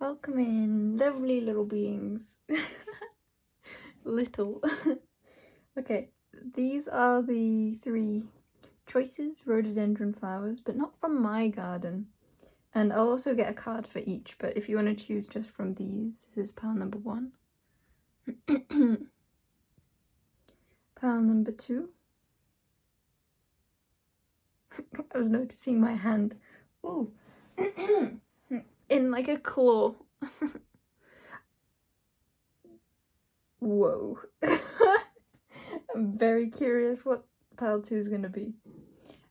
Welcome in, lovely little beings. Little. Okay, these are the 3 choices rhododendron flowers, but not from my garden. And I'll also get a card for each, but if you want to choose just from these, this is pile number 1. Pile number 2. I was noticing my hand. Ooh. In like a claw. Whoa. I'm very curious what pile 2 is going to be.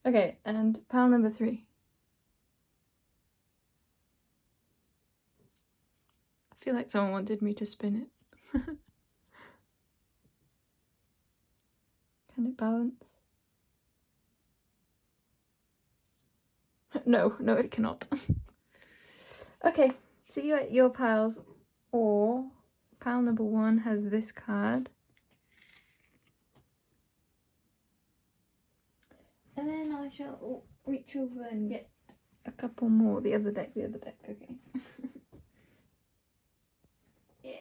Okay, and pile number 3. I feel like someone wanted me to spin it. Can it balance? No, it cannot. Okay, see you at your piles, or pile number 1 has this card. And then I shall reach over and get a couple more. The other deck, okay. Yeah.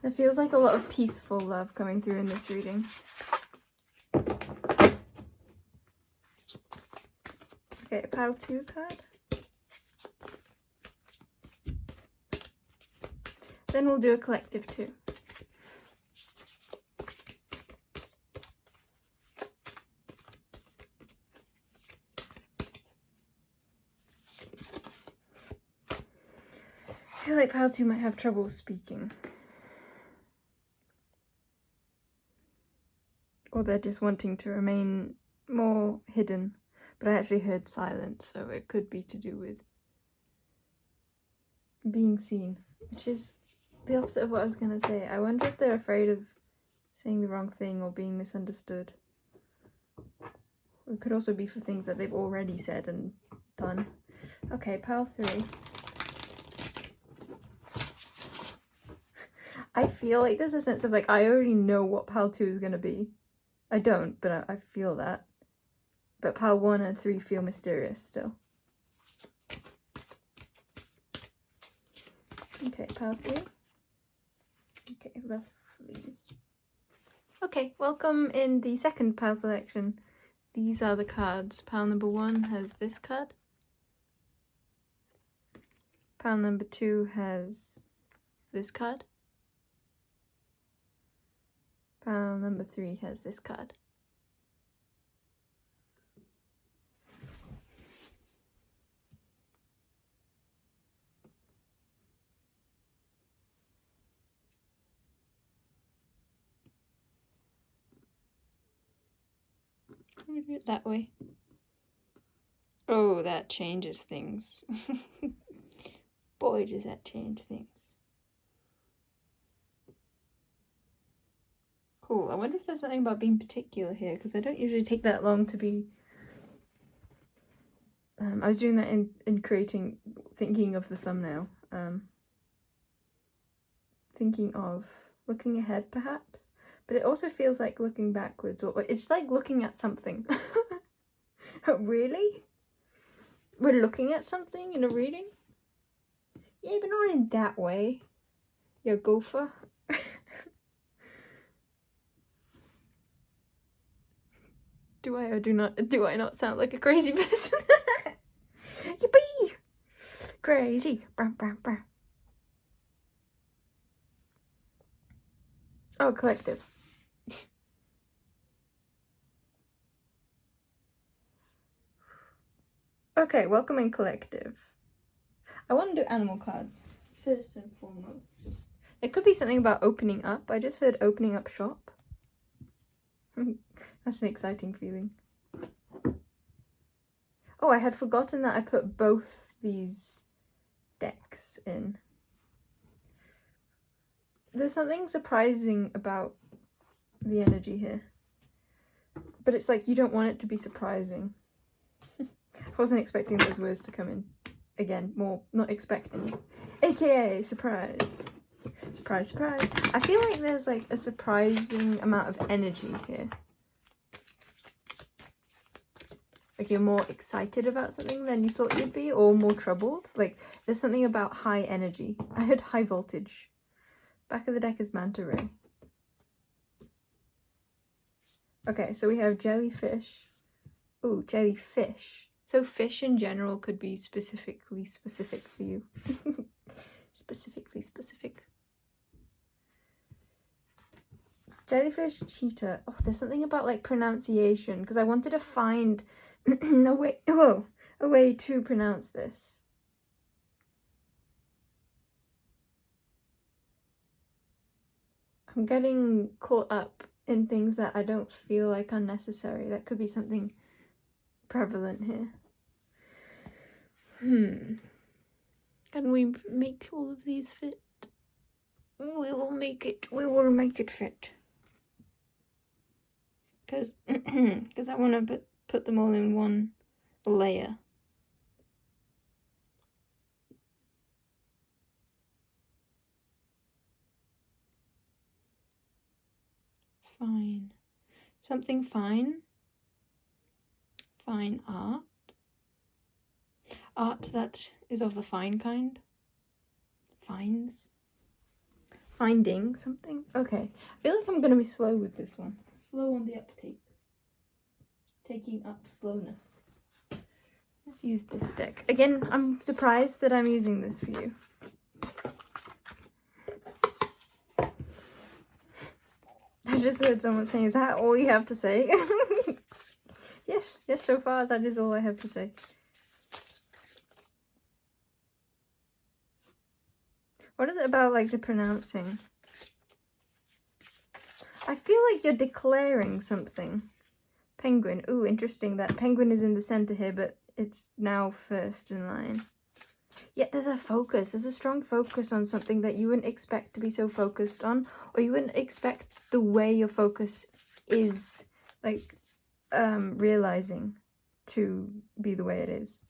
There feels like a lot of peaceful love coming through in this reading. Okay, pile 2 card. Then we'll do a collective too. I feel like pile 2 might have trouble speaking. Or they're just wanting to remain more hidden. But I actually heard silence, so it could be to do with being seen, which is the opposite of what I was going to say. I wonder if they're afraid of saying the wrong thing or being misunderstood. It could also be for things that they've already said and done. Okay, pile 3. I feel like there's a sense of like, I already know what pile 2 is going to be. I don't, but I feel that. But pile 1 and 3 feel mysterious still. Okay, pile 3. Okay, lovely. Okay, welcome in the second pile selection. These are the cards. Pile number 1 has this card. Pile number 2 has this card. Pile number 3 has this card. I'm gonna do it that way. Oh, that changes things. Boy, does that change things. Cool. I wonder if there's something about being particular here, because I don't usually take that long to be... I was doing that in creating, thinking of the thumbnail. Thinking of looking ahead, perhaps. But it also feels like looking backwards, or it's like looking at something. Really? We're looking at something in a reading? Yeah, but not in that way. You gopher. Do I or do I not sound like a crazy person? Yippee! Crazy. Bah, bah, bah. Oh, collective. Okay, welcome in collective. I want to do animal cards first and foremost. It could be something about opening up. I just heard opening up shop. That's an exciting feeling. Oh, I had forgotten that I put both these decks in. There's something surprising about the energy here. But it's like you don't want it to be surprising. I wasn't expecting those words to come in. Again, more not expecting. AKA surprise. Surprise, surprise. I feel like there's like a surprising amount of energy here. Like you're more excited about something than you thought you'd be, or more troubled. Like there's something about high energy. I heard high voltage. Back of the deck is Manta Ray. Okay, so we have jellyfish. Ooh, jellyfish. So fish in general could be specifically specific for you. Specifically specific. Jellyfish, cheetah. Oh, there's something about like pronunciation because I wanted to find a way to pronounce this. I'm getting caught up in things that I don't feel like are necessary. That could be something prevalent here. Can we make all of these fit? We will make it. We will make it fit. Because I want to put them all in one layer. Fine. Something fine. Fine art. Art that is of the fine kind. Finds. Finding something. Okay. I feel like I'm going to be slow with this one. Slow on the uptake. Taking up slowness. Let's use this deck. Again, I'm surprised that I'm using this for you. I just heard someone saying, is that all you have to say? Yes, so far that is all I have to say. What is it about like the pronouncing? I feel like you're declaring something. Penguin. Ooh, interesting that penguin is in the center here, but it's now first in line. Yet there's a focus. There's a strong focus on something that you wouldn't expect to be so focused on, or you wouldn't expect the way your focus is, like, realizing to be the way it is.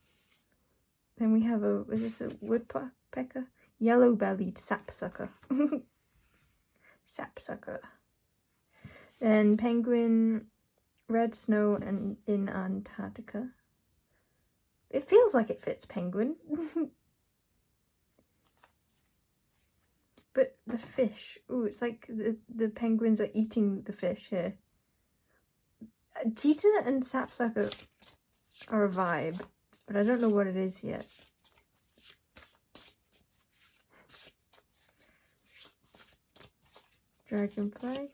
Then we have is this a woodpecker? Yellow-bellied sapsucker. Sapsucker. Then penguin, red snow, and in Antarctica. It feels like it fits penguin. But the fish, ooh, it's like the penguins are eating the fish here. Cheetah and sapsucker are a vibe, but I don't know what it is yet. Dragonfly.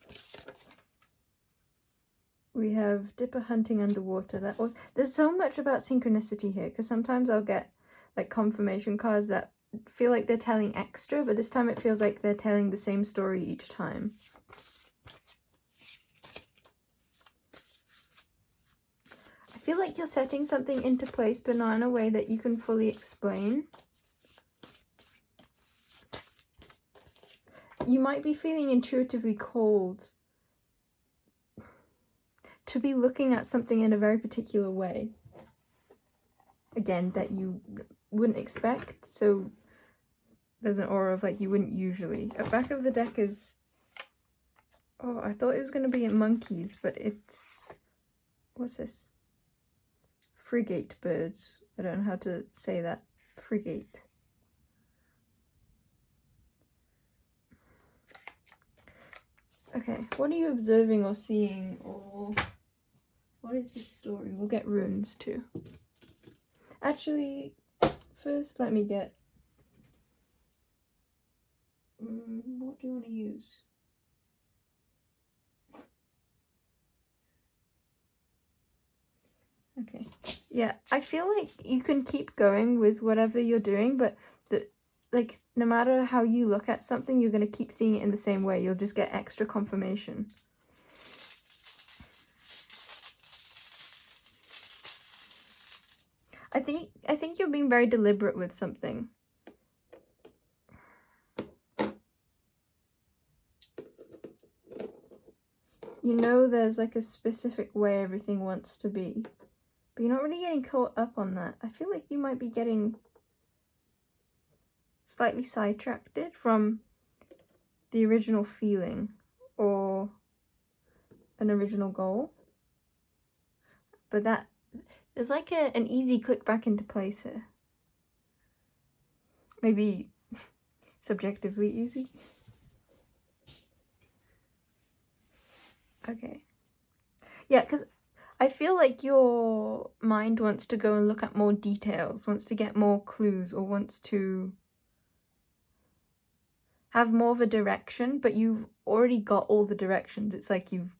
We have Dipper hunting underwater. There's so much about synchronicity here, because sometimes I'll get like confirmation cards that feel like they're telling extra, but this time it feels like they're telling the same story each time. I feel like you're setting something into place, but not in a way that you can fully explain. You might be feeling intuitively called to be looking at something in a very particular way. Again, that you wouldn't expect, so there's an aura of like you wouldn't usually. At back of the deck is... Oh, I thought it was going to be monkeys, but it's... What's this? Frigate birds. I don't know how to say that. Frigate. Okay, what are you observing or seeing, or what is this story? We'll get runes too. Actually, first let me get... what do you want to use? Okay. Yeah, I feel like you can keep going with whatever you're doing, but like no matter how you look at something, you're going to keep seeing it in the same way. You'll just get extra confirmation. I think you're being very deliberate with something. You know there's like a specific way everything wants to be, but you're not really getting caught up on that. I feel like you might be getting slightly sidetracked from the original feeling or an original goal. But that there's like an easy click back into place here. Maybe subjectively easy. Okay. Yeah, because I feel like your mind wants to go and look at more details, wants to get more clues, or wants to have more of a direction, but you've already got all the directions. It's like you've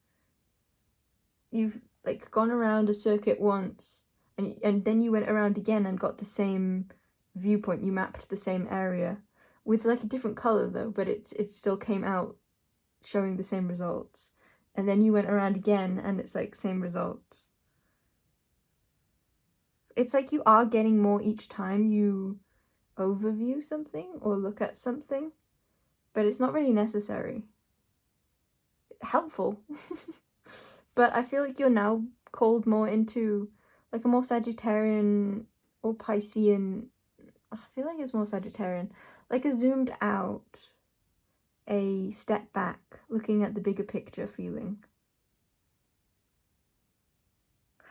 like gone around a circuit once, and then you went around again and got the same viewpoint. You mapped the same area with like a different color though, but it still came out showing the same results. And then you went around again and it's like same results. It's like you are getting more each time you overview something or look at something, but it's not really necessary. Helpful. But I feel like you're now called more into like a more Sagittarian or Piscean. I feel like it's more Sagittarian. Like a zoomed out, a step back, looking at the bigger picture feeling.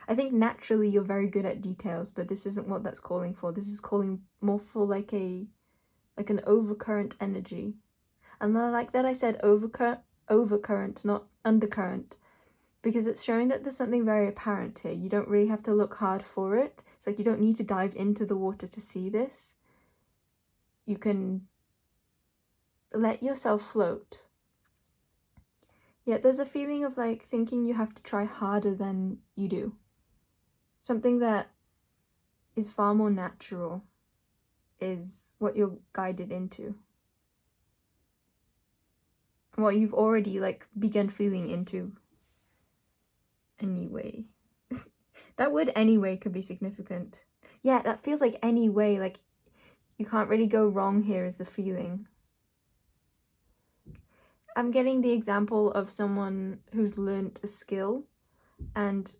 I think naturally you're very good at details, but this isn't what that's calling for. This is calling more for like an overcurrent energy. And like that I said overcurrent, not undercurrent, because it's showing that there's something very apparent here. You don't really have to look hard for it. It's like you don't need to dive into the water to see this. You can let yourself float. Yet there's a feeling of like thinking you have to try harder than you do. Something that is far more natural is what you're guided into. What you've already like begun feeling into anyway. That word anyway could be significant. Yeah, that feels like anyway, like you can't really go wrong here is the feeling. I'm getting the example of someone who's learnt a skill and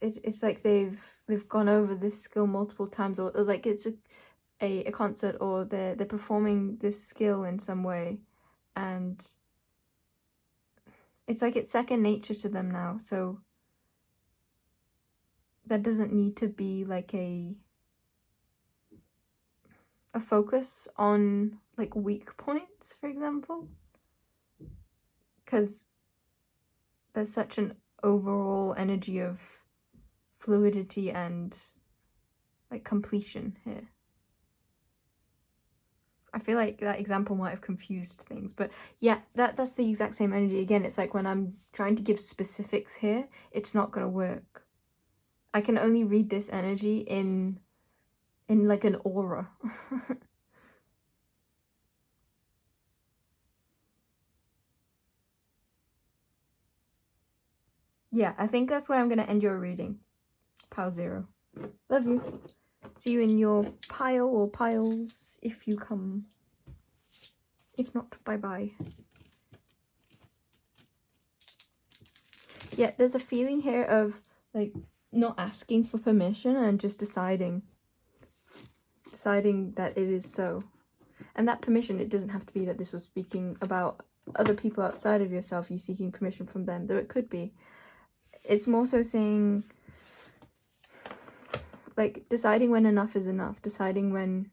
it's like they've gone over this skill multiple times, or like it's a concert, or they're performing this skill in some way, and it's like it's second nature to them now. So that doesn't need to be like a focus on like weak points, for example, because there's such an overall energy of fluidity and like completion here. I feel like that example might have confused things, but yeah, that's the exact same energy. Again, it's like when I'm trying to give specifics here, it's not gonna work. I can only read this energy in like an aura. Yeah, I think that's where I'm gonna end your reading. Pile 0. Love you. See you in your pile or piles if you come. If not, bye-bye. Yeah, there's a feeling here of like not asking for permission and just deciding that it is so. And that permission, it doesn't have to be that this was speaking about other people outside of yourself, you seeking permission from them, though it could be. It's more so saying, like, deciding when enough is enough, deciding when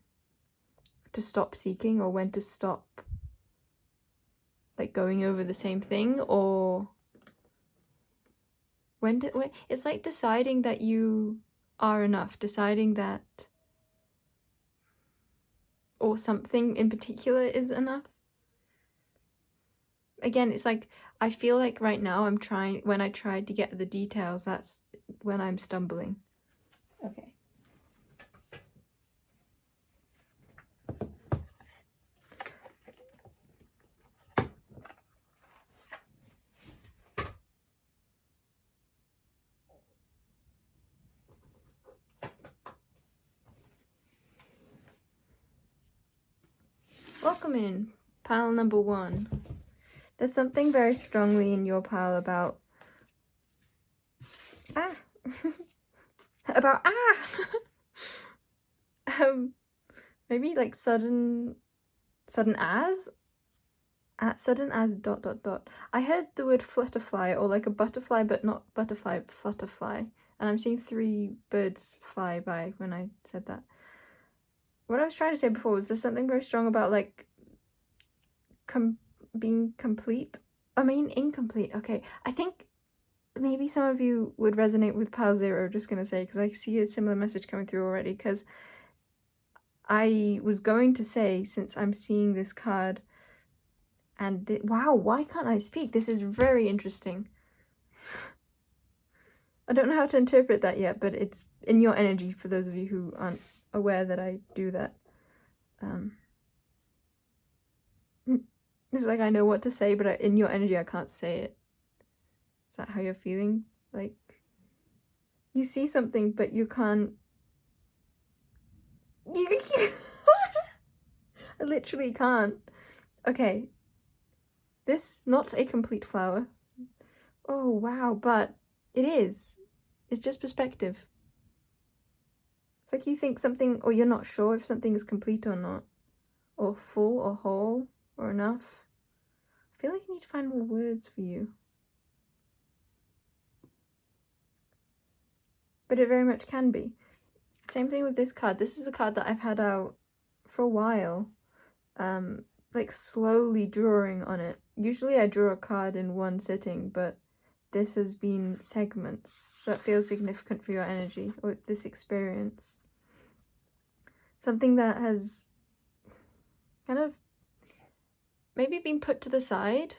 to stop seeking or when to stop, like, going over the same thing, or when it's like deciding that you are enough, deciding that, or something in particular is enough. Again, it's like, I feel like right now when I tried to get the details, that's when I'm stumbling. Okay. Welcome in pile number 1. There's something very strongly in your pile about about maybe like sudden as, At sudden as ... I heard the word flutterfly, or like a butterfly, but not butterfly, flutterfly. And I'm seeing 3 birds fly by when I said that. What I was trying to say before was there's something very strong about like being complete. I mean incomplete. Okay, I think maybe some of you would resonate with Pal Zero, just gonna say, because I see a similar message coming through already, because I was going to say, since I'm seeing this card, and wow, why can't I speak? This is very interesting. I don't know how to interpret that yet, but it's in your energy for those of you who aren't aware that I do that. It's like I know what to say, but in your energy I can't say it. Is that how you're feeling? Like, you see something, but you can't... I literally can't. Okay. This, not a complete flower. Oh, wow, but it is. It's just perspective. It's like you think something, or you're not sure if something is complete or not. Or full, or whole, or enough. I feel like I need to find more words for you. But it very much can be. Same thing with this card. This is a card that I've had out for a while. Like slowly drawing on it. Usually I draw a card in one sitting, but this has been segments. So it feels significant for your energy, or this experience. Something that has kind of maybe been put to the side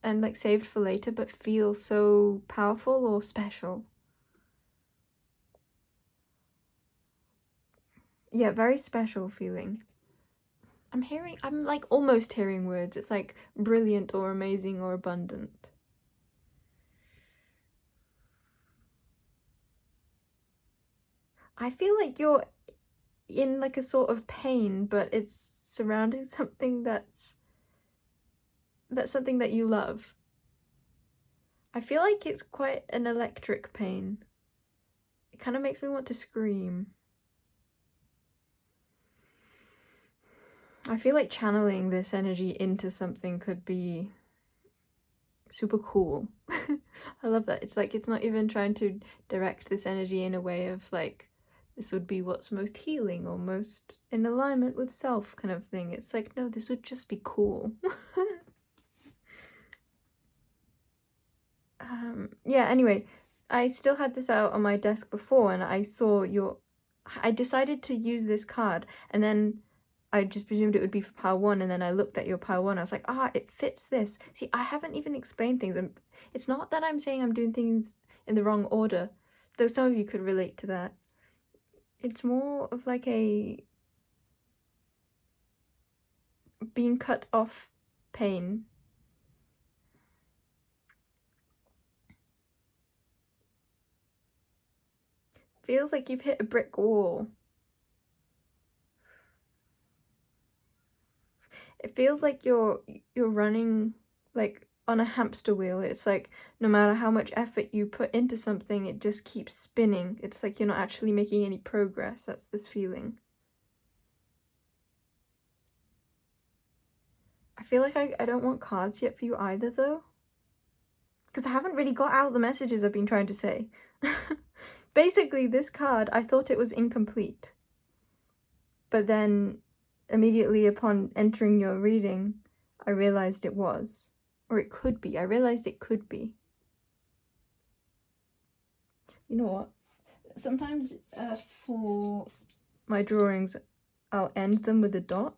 and like saved for later, but feels so powerful or special. Yeah, very special feeling. I'm like almost hearing words. It's like brilliant or amazing or abundant. I feel like you're in like a sort of pain, but it's surrounding something that's something that you love. I feel like it's quite an electric pain. It kind of makes me want to scream. I feel like channeling this energy into something could be super cool. I love that. It's like it's not even trying to direct this energy in a way of like, this would be what's most healing or most in alignment with self kind of thing. It's like, no, this would just be cool. Yeah, anyway, I still had this out on my desk before and I saw I decided to use this card, and then I just presumed it would be for pile 1, and then I looked at your pile 1, I was like, it fits this. See, I haven't even explained things. It's not that I'm saying I'm doing things in the wrong order, though some of you could relate to that. It's more of like a being cut off pain. Feels like you've hit a brick wall. It feels like you're running like on a hamster wheel. It's like no matter how much effort you put into something, it just keeps spinning. It's like you're not actually making any progress. That's this feeling. I feel like I don't want cards yet for you either, though. Because I haven't really got out the messages I've been trying to say. Basically, this card, I thought it was incomplete. But then, immediately upon entering your reading, I realized it was. Or it could be. I realized it could be. You know what? Sometimes for my drawings, I'll end them with a dot.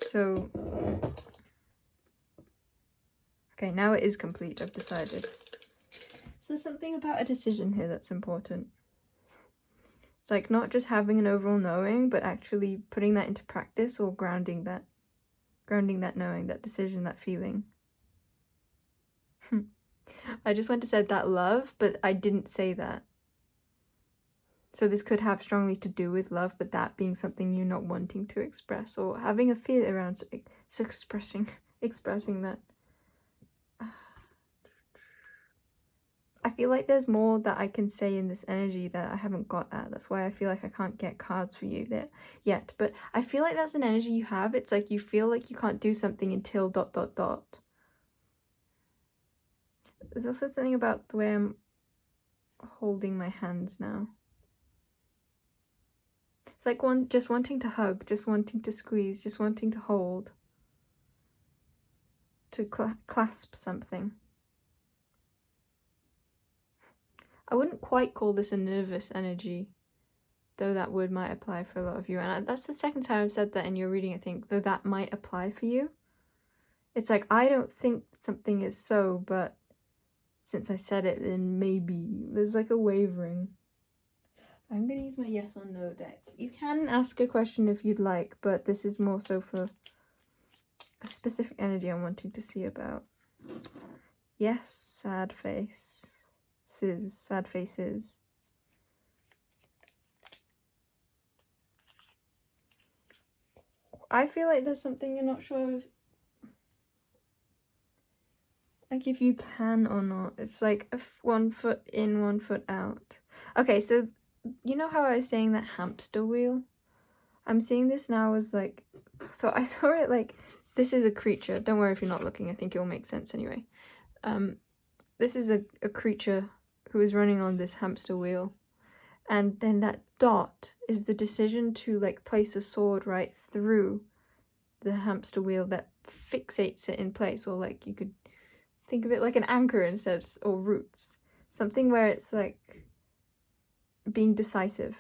So, okay, now it is complete, I've decided. There's something about a decision here that's important. It's like not just having an overall knowing, but actually putting that into practice or grounding that knowing, that decision, that feeling. I just went to say that love, but I didn't say that. So this could have strongly to do with love, but that being something you're not wanting to express or having a fear around expressing that. I feel like there's more that I can say in this energy that I haven't got at. That's why I feel like I can't get cards for you there yet. But I feel like that's an energy you have. It's like you feel like you can't do something until ... There's also something about the way I'm holding my hands now. It's like just wanting to hug, just wanting to squeeze, just wanting to hold, to clasp something. I wouldn't quite call this a nervous energy, though that word might apply for a lot of you. And that's the second time I've said that in your reading, I think, though that might apply for you. It's like, I don't think something is so, but since I said it, then maybe. There's like a wavering. I'm going to use my yes or no deck. You can ask a question if you'd like, but this is more so for a specific energy I'm wanting to see about. Yes, sad face. Sad faces. I feel like there's something you're not sure of. Like if you can or not. It's like 1 foot in, 1 foot out. Okay, so you know how I was saying that hamster wheel? I'm seeing this now as like, so I saw it like, this is a creature. Don't worry if you're not looking. I think it will make sense anyway. This is a creature who is running on this hamster wheel. And then that dot is the decision to like place a sword right through the hamster wheel that fixates it in place. Or like you could think of it like an anchor instead, or roots. Something where it's like being decisive.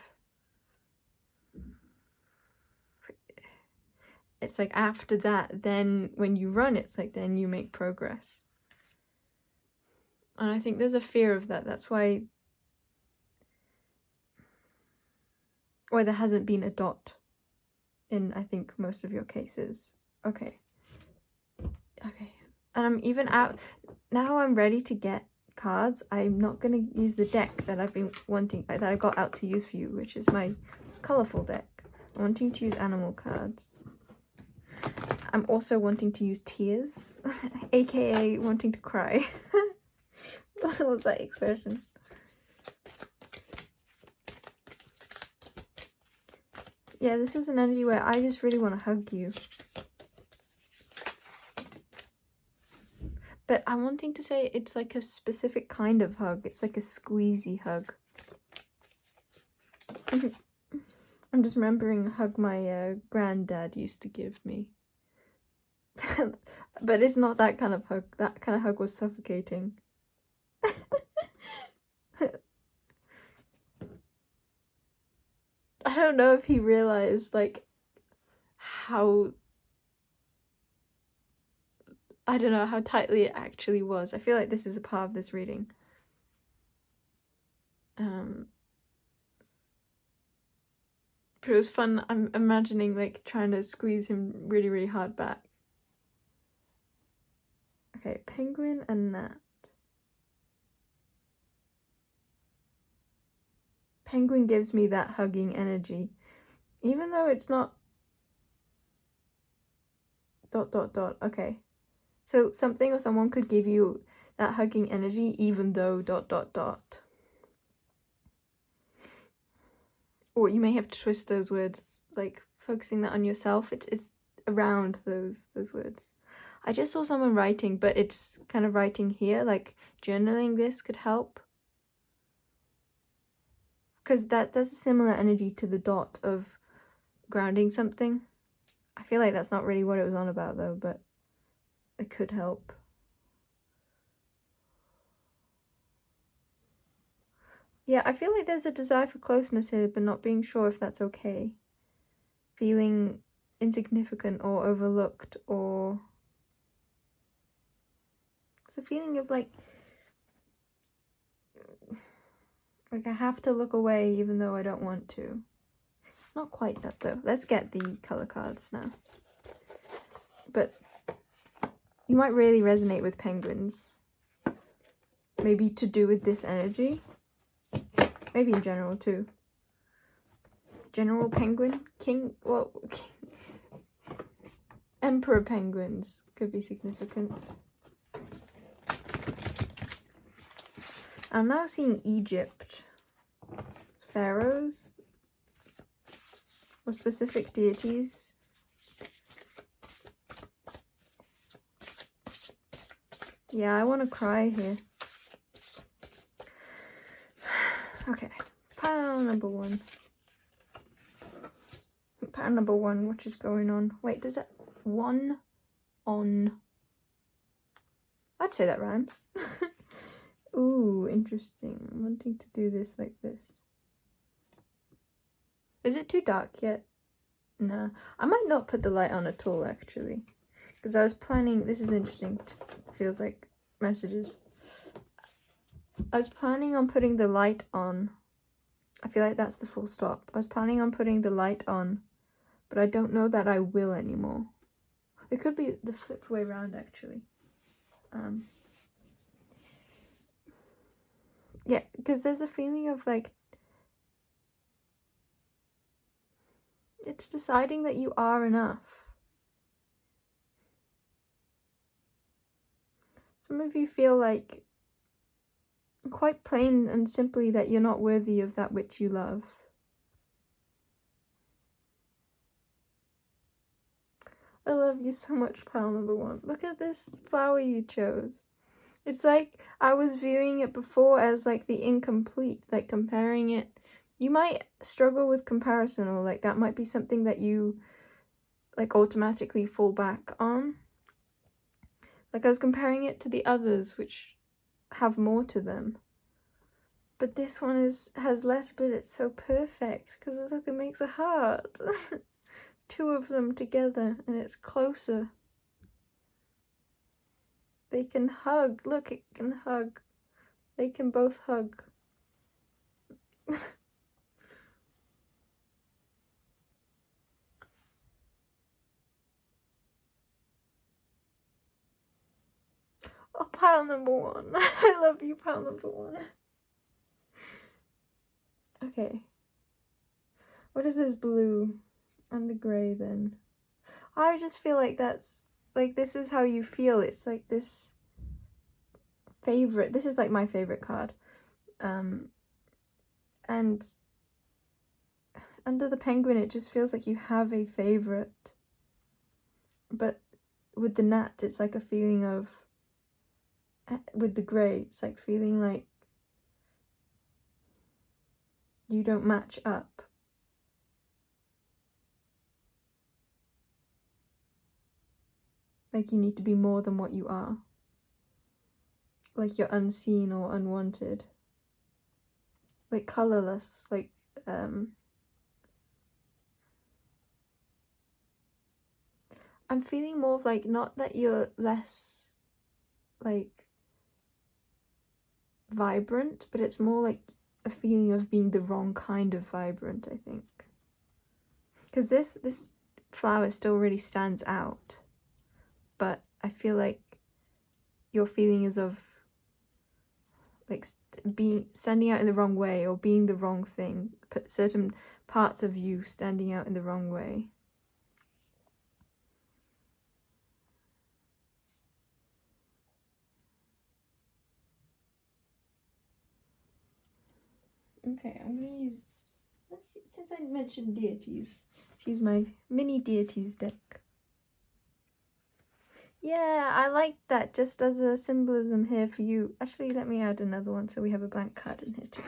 It's like after that, then when you run, it's like then you make progress. And I think there's a fear of that. That's why there hasn't been a dot in, I think, most of your cases. Okay. And I'm even out. Now I'm ready to get cards. I'm not going to use the deck that I've been wanting, that I got out to use for you, which is my colourful deck. I'm wanting to use animal cards. I'm also wanting to use tears, aka wanting to cry. What was that expression? Yeah, this is an energy where I just really want to hug you. But I'm wanting to say it's like a specific kind of hug. It's like a squeezy hug. I'm just remembering a hug my granddad used to give me. But it's not that kind of hug. That kind of hug was suffocating. I don't know if he realized, like, how... I don't know how tightly it actually was. I feel like this is a part of this reading. But it was fun. I'm imagining, like, trying to squeeze him really, really hard back. Okay, penguin and gnat. Penguin gives me that hugging energy. Even though it's not... ... Okay. So something or someone could give you that hugging energy even though ... Or you may have to twist those words, like focusing that on yourself. It's around those words. I just saw someone writing, but it's kind of writing here, like journaling this could help. Because there's a similar energy to the dot of grounding something. I feel like that's not really what it was on about though, but it could help. Yeah, I feel like there's a desire for closeness here, but not being sure if that's okay. Feeling insignificant or overlooked, or... It's a feeling of like I have to look away even though I don't want to. Not quite that though. Let's get the color cards now. But you might really resonate with penguins. Maybe to do with this energy. Maybe in general too. General penguin? King? Well, Emperor penguins could be significant. I'm now seeing Egypt. Pharaohs? Or specific deities? Yeah, I want to cry here. Okay, pile number 1. Pile number 1, what is going on? Wait, does that... 1 on... I'd say that rhymes. Ooh, interesting. I'm wanting to do this like this. Is it too dark yet? Nah. I might not put the light on at all, actually. Because I was planning... This is interesting. Feels like messages. I was planning on putting the light on. I feel like that's the full stop. I was planning on putting the light on, but I don't know that I will anymore. It could be the flipped way around, actually. Yeah, because there's a feeling of like, it's deciding that you are enough. Some of you feel like, quite plain and simply, that you're not worthy of that which you love. I love you so much, pile number 1. Look at this flower you chose. It's like I was viewing it before as like the incomplete, like comparing it. You might struggle with comparison, or like that might be something that you like automatically fall back on. Like I was comparing it to the others, which have more to them. But this one has less, but it's so perfect because look, it makes a heart. 2 of them together, and it's closer. They can hug. Look, it can hug. They can both hug. Oh, pile number 1. I love you, pile number 1. Okay. What is this blue and the grey then? I just feel like that's, like, this is how you feel. It's like this favorite. This is like my favorite card. And under the penguin, it just feels like you have a favorite. But with the gnat, it's like a feeling of, with the grey, it's like feeling like you don't match up. Like you need to be more than what you are. Like you're unseen or unwanted. Like colourless, like I'm feeling more of like, not that you're less like vibrant, but it's more like a feeling of being the wrong kind of vibrant, I think. Because this flower still really stands out, but I feel like your feeling is of like being standing out in the wrong way, or being the wrong thing, certain parts of you standing out in the wrong way. Okay, I'm gonna use, since I mentioned deities, let's use my mini deities deck. Yeah, I like that, just as a symbolism here for you. Actually, let me add another one so we have a blank card in here too.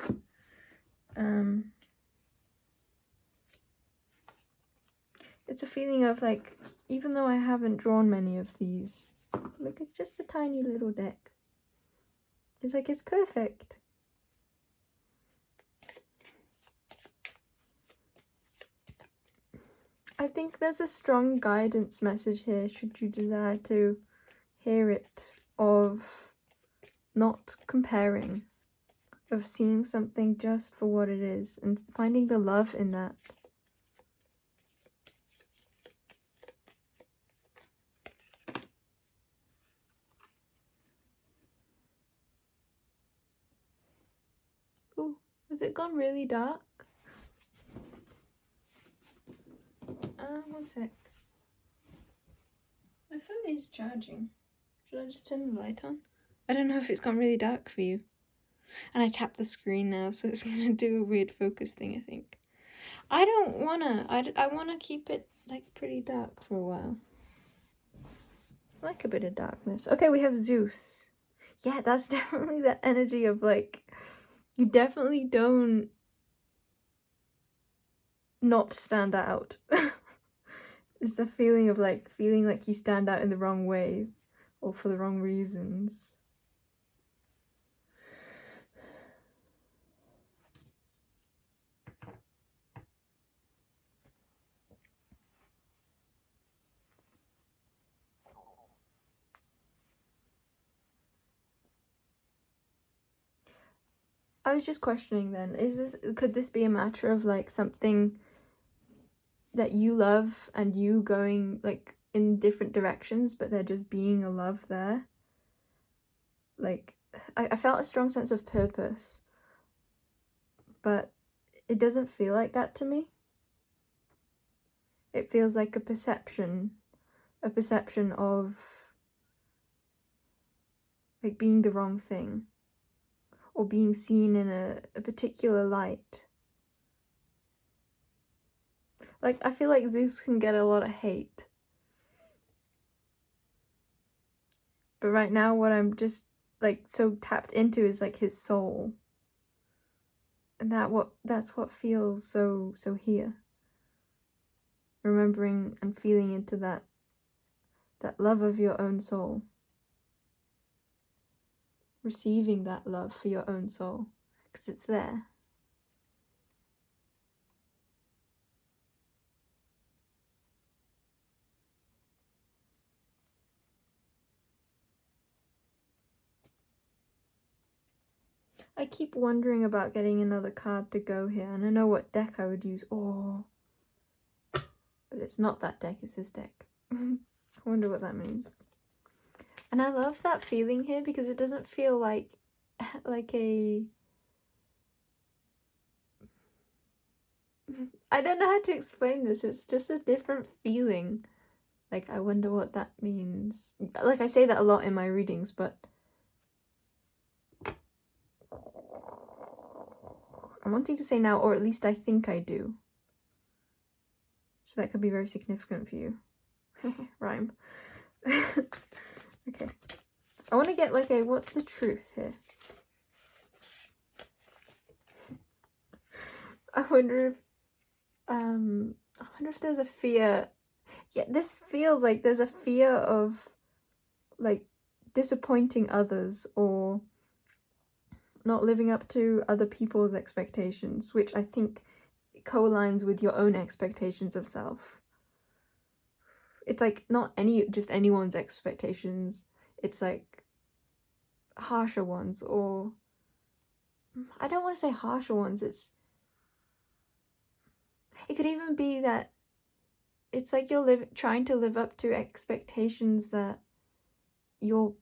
It's a feeling of like, even though I haven't drawn many of these, look, it's just a tiny little deck. It's like, it's perfect. I think there's a strong guidance message here, should you desire to hear it, of not comparing, of seeing something just for what it is and finding the love in that. Oh, has it gone really dark? One sec. My phone is charging. Should I just turn the light on? I don't know if it's gone really dark for you. And I tapped the screen now, so it's gonna do a weird focus thing, I think. I don't wanna. I wanna keep it, like, pretty dark for a while. I like a bit of darkness. Okay, we have Zeus. Yeah, that's definitely the energy of, like, you definitely don't not stand out. It's a feeling of, like, feeling like you stand out in the wrong ways or for the wrong reasons. I was just questioning then, could this be a matter of, like, something that you love and you going, like, in different directions, but there just being a love there? Like, I felt a strong sense of purpose, but it doesn't feel like that to me. It feels like a perception of, like, being the wrong thing or being seen in a particular light. Like, I feel like Zeus can get a lot of hate. But right now what I'm just, like, so tapped into is, like, his soul. And that's what feels so here. Remembering and feeling into that love of your own soul. Receiving that love for your own soul, because it's there. I keep wondering about getting another card to go here, and I know what deck I would use. Oh, but it's not that deck, it's this deck. I wonder what that means. And I love that feeling here because it doesn't feel like a... I don't know how to explain this. It's just a different feeling. Like, I wonder what that means. Like, I say that a lot in my readings, but I'm wanting to say now, or at least I think I do. So that could be very significant for you. Rhyme. Okay. I want to get, like, a what's the truth here? I wonder if there's a fear. Yeah, this feels like there's a fear of, like, disappointing others or not living up to other people's expectations, which I think co-aligns with your own expectations of self. It's like not just anyone's expectations, it's like harsher ones, or I don't want to say harsher ones, it could even be that it's like you're trying to live up to expectations that you're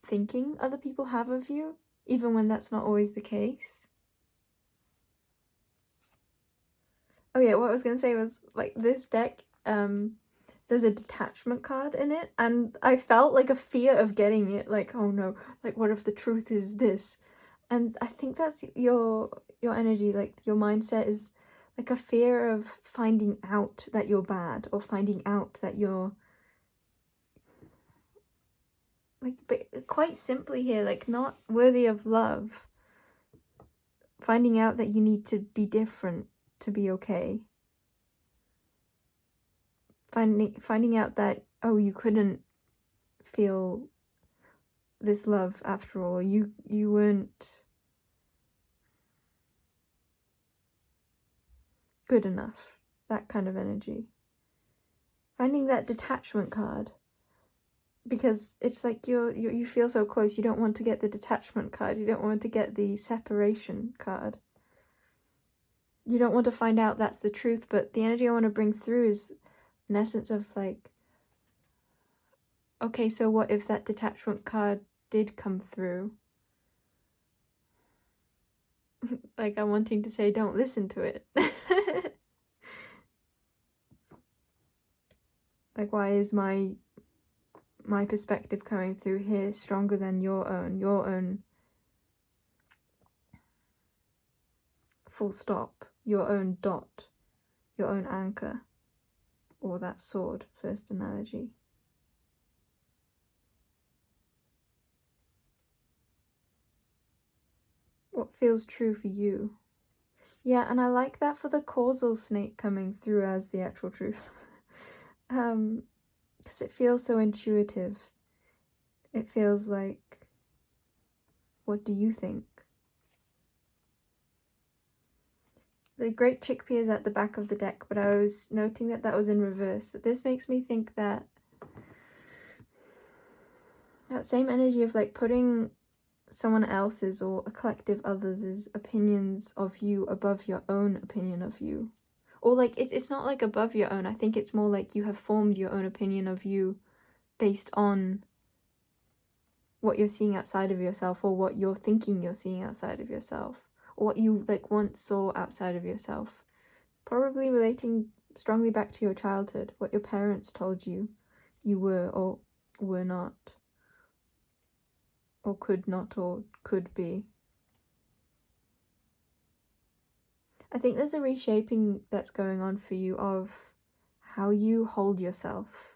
thinking other people have of you, even when that's not always the case. Oh yeah, what I was gonna say was, like, this deck, there's a detachment card in it, and I felt like a fear of getting it, like, oh no, like, what if the truth is this? And I think that's your energy, like, your mindset is like a fear of finding out that you're bad, or finding out that you're, like, but quite simply here, like, not worthy of love. Finding out that you need to be different to be okay. Finding out that, oh, you couldn't feel this love after all. You weren't good enough. That kind of energy. Finding that detachment card, because it's like you feel so close. You don't want to get the detachment card. You don't want to get the separation card. You don't want to find out that's the truth, but the energy I want to bring through is an essence of, like, okay, so what if that detachment card did come through? Like, I'm wanting to say, don't listen to it. Like, why is my perspective coming through here stronger than your own? Your own full stop, your own dot, your own anchor, or that sword, first analogy. What feels true for you? Yeah, and I like that for the causal snake coming through as the actual truth. Because it feels so intuitive. It feels like, what do you think? The Great Chickpea is at the back of the deck, but I was noting that that was in reverse. So this makes me think that that same energy of like putting someone else's or a collective others' opinions of you above your own opinion of you. Or like, it's not like above your own. I think it's more like you have formed your own opinion of you based on what you're seeing outside of yourself, or what you're thinking you're seeing outside of yourself, or what you like once saw outside of yourself. Probably relating strongly back to your childhood, what your parents told you you were or were not, or could not, or could be. I think there's a reshaping that's going on for you of how you hold yourself.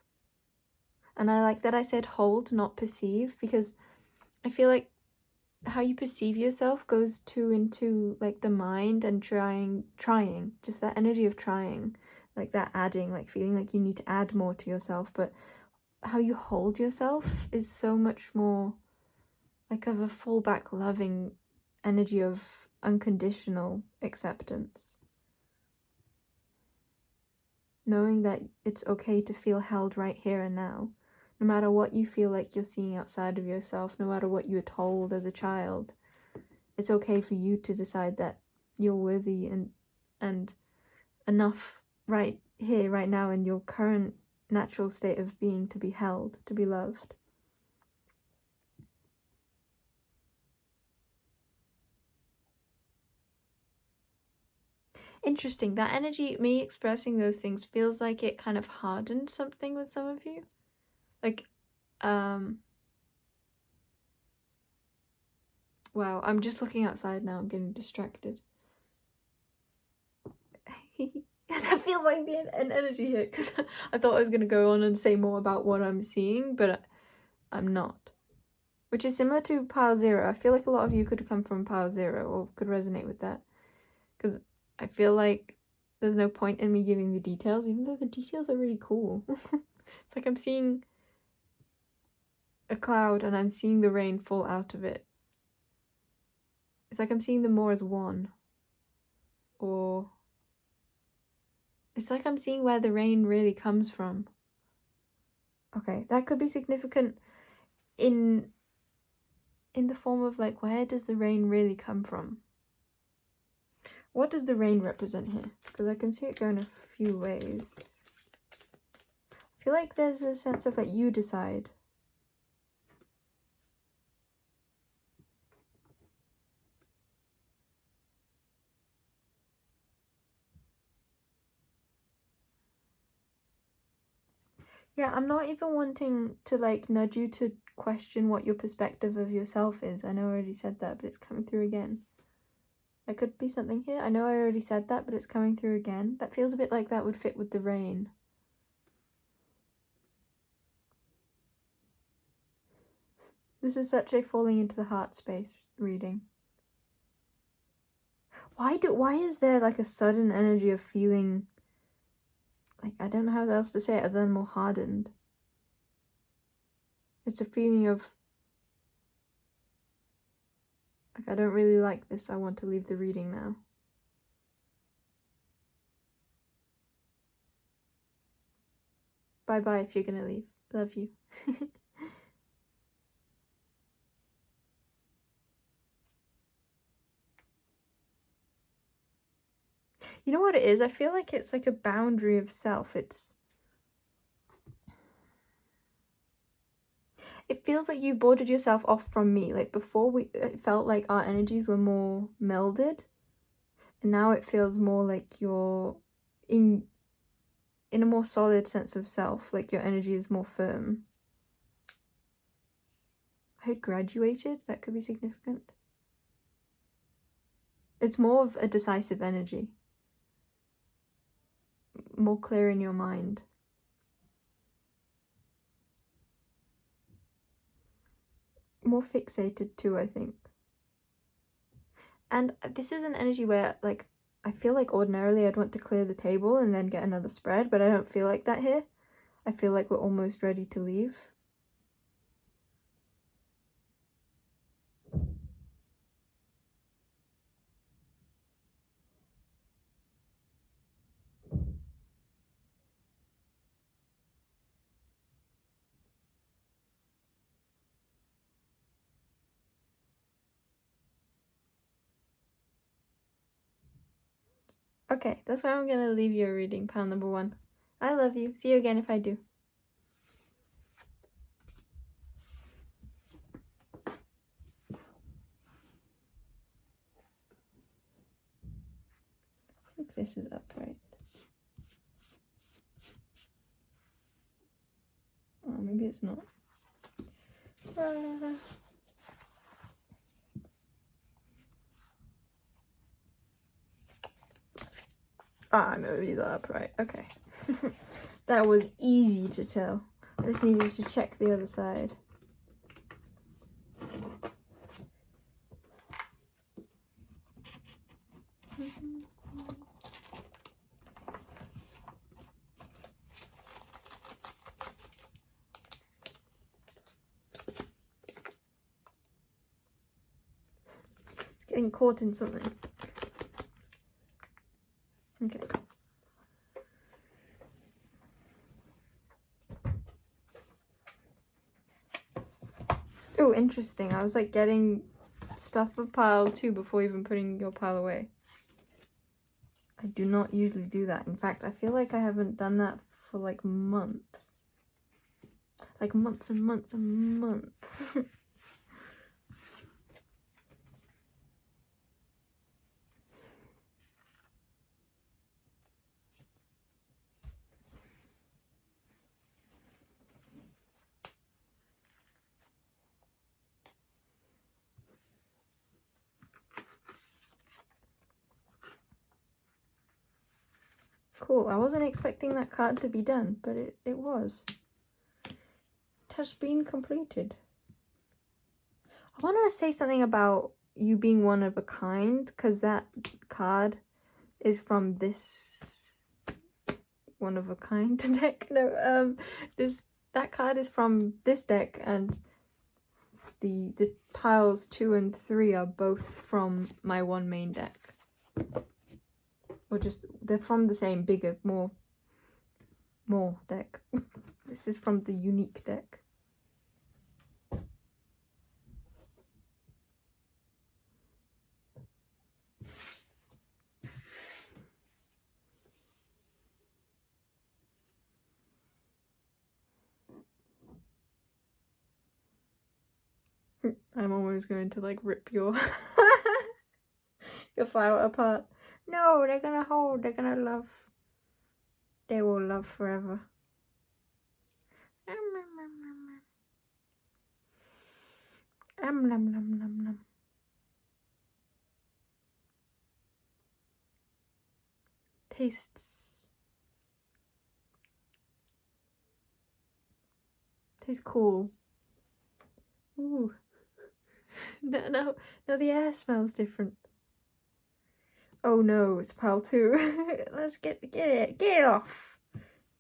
And I like that I said hold, not perceive, because I feel like how you perceive yourself goes into like the mind and trying, just that energy of trying, like that adding, like feeling like you need to add more to yourself. But how you hold yourself is so much more like of a fallback, loving energy of unconditional acceptance. Knowing that it's okay to feel held right here and now. No matter what you feel like you're seeing outside of yourself, no matter what you were told as a child, it's okay for you to decide that you're worthy and enough right here, right now, in your current natural state of being, to be held, to be loved. Interesting. That energy, me expressing those things, feels like it kind of hardened something with some of you. Like, wow, I'm just looking outside now. I'm getting distracted. That feels like an energy hit, because I thought I was going to go on and say more about what I'm seeing, but I'm not. Which is similar to Pile Zero. I feel like a lot of you could come from Pile Zero or could resonate with that. Because I feel like there's no point in me giving the details, even though the details are really cool. It's like I'm seeing a cloud and I'm seeing the rain fall out of it. It's like I'm seeing them more as one. Or it's like I'm seeing where the rain really comes from. Okay, that could be significant in the form of like, where does the rain really come from? What does the rain represent here? Because I can see it going a few ways. I feel like there's a sense of like, you decide. Yeah, I'm not even wanting to like nudge you to question what your perspective of yourself is. I know I already said that, but it's coming through again. There could be something here. I know I already said that, but it's coming through again. That feels a bit like that would fit with the rain. This is such a falling into the heart space reading. Why is there like a sudden energy of feeling like, I don't know how else to say it other than more hardened. It's a feeling of like, I don't really like this, I want to leave the reading now. Bye bye if you're gonna leave. Love you. You know what it is? I feel like it's like a boundary of self. It feels like you've boarded yourself off from me. Like before, it felt like our energies were more melded, and now it feels more like you're in a more solid sense of self. Like your energy is more firm. I had graduated. That could be significant. It's more of a decisive energy. More clear in your mind. More fixated too, I think. And this is an energy where, like, I feel like ordinarily I'd want to clear the table and then get another spread, but I don't feel like that here. I feel like we're almost ready to leave. Okay, that's where I'm gonna leave your reading, pile number 1. I love you. See you again if I do. I think this is upright. Oh, maybe it's not. Ah, no, these are upright. Okay. That was easy to tell. I just needed to check the other side. It's getting caught in something. Okay. Oh, interesting. I was like getting stuff for pile 2 before even putting your pile away. I do not usually do that. In fact, I feel like I haven't done that for like months. Like months and months and months. Cool. I wasn't expecting that card to be done, but it was. It has been completed. I want to say something about you being one of a kind, because that card is from this one of a kind deck. No, that card is from this deck, and the piles 2 and 3 are both from my one main deck. Or just, they're from the same bigger, more deck. This is from the unique deck. I'm always going to like rip your your flower apart. No, they're gonna hold, they're gonna love. They will love forever. Tastes cool. Ooh. No, the air smells different. Oh no, it's pile 2. Let's get it off.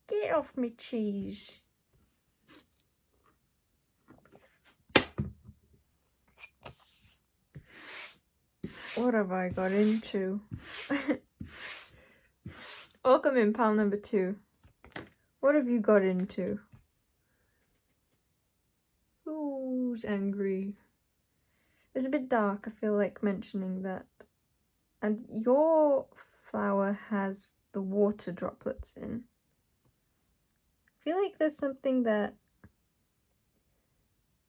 Get it off me cheese. What have I got into? Welcome in, pile number 2. What have you got into? Who's angry? It's a bit dark, I feel like mentioning that. And your flower has the water droplets in. I feel like there's something that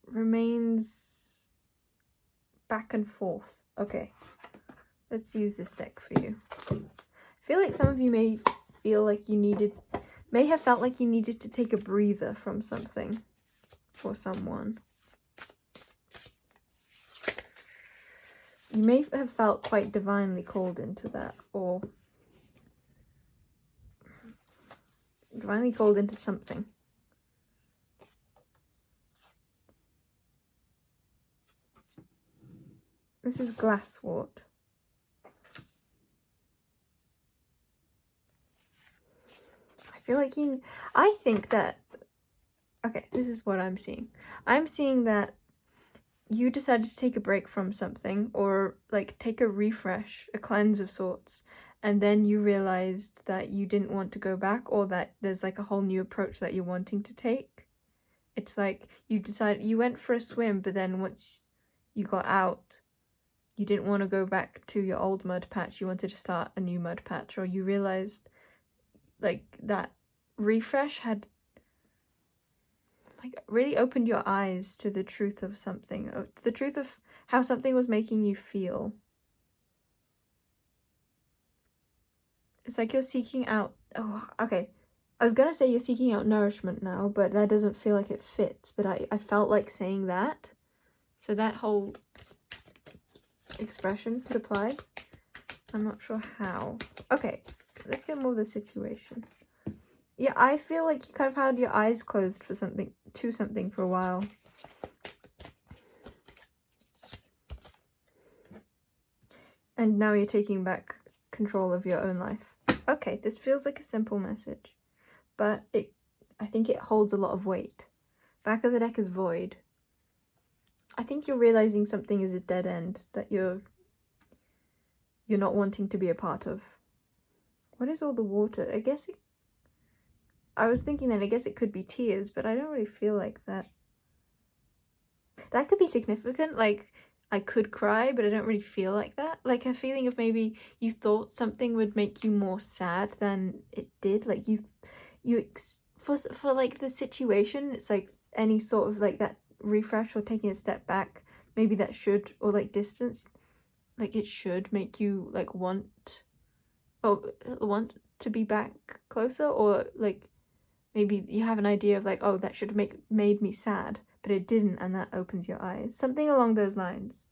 remains back and forth. Okay, let's use this deck for you. I feel like some of you may have felt like you needed to take a breather from something for someone. you may have felt quite divinely called into that, or divinely called into something. This is glasswort. I think that, okay, this is what I'm seeing. I'm seeing that you decided to take a break from something, or like take a refresh, a cleanse of sorts, and then you realized that you didn't want to go back, or that there's like a whole new approach that you're wanting to take. It's like you went for a swim, but then once you got out, you didn't want to go back to your old mud patch, you wanted to start a new mud patch, or you realized like that refresh had like really opened your eyes to the truth of something, the truth of how something was making you feel. It's like you're seeking out, oh, okay. I was gonna say you're seeking out nourishment now, but that doesn't feel like it fits, but I felt like saying that. So that whole expression could apply. I'm not sure how. Okay, let's get more of the situation. Yeah, I feel like you kind of had your eyes closed for something for a while. And now you're taking back control of your own life. Okay, this feels like a simple message, but I think it holds a lot of weight. Back of the deck is void. I think you're realizing something is a dead end that you're not wanting to be a part of. What is all the water? I was thinking that I guess it could be tears, but I don't really feel like that. That could be significant, like I could cry, but I don't really feel like that. Like a feeling of maybe you thought something would make you more sad than it did. Like for like the situation, it's like any sort of like that refresh or taking a step back, maybe that should, or like distance, like it should make you like want to be back closer, or like maybe you have an idea of like, oh, that should have made me sad, but it didn't, and that opens your eyes. Something along those lines.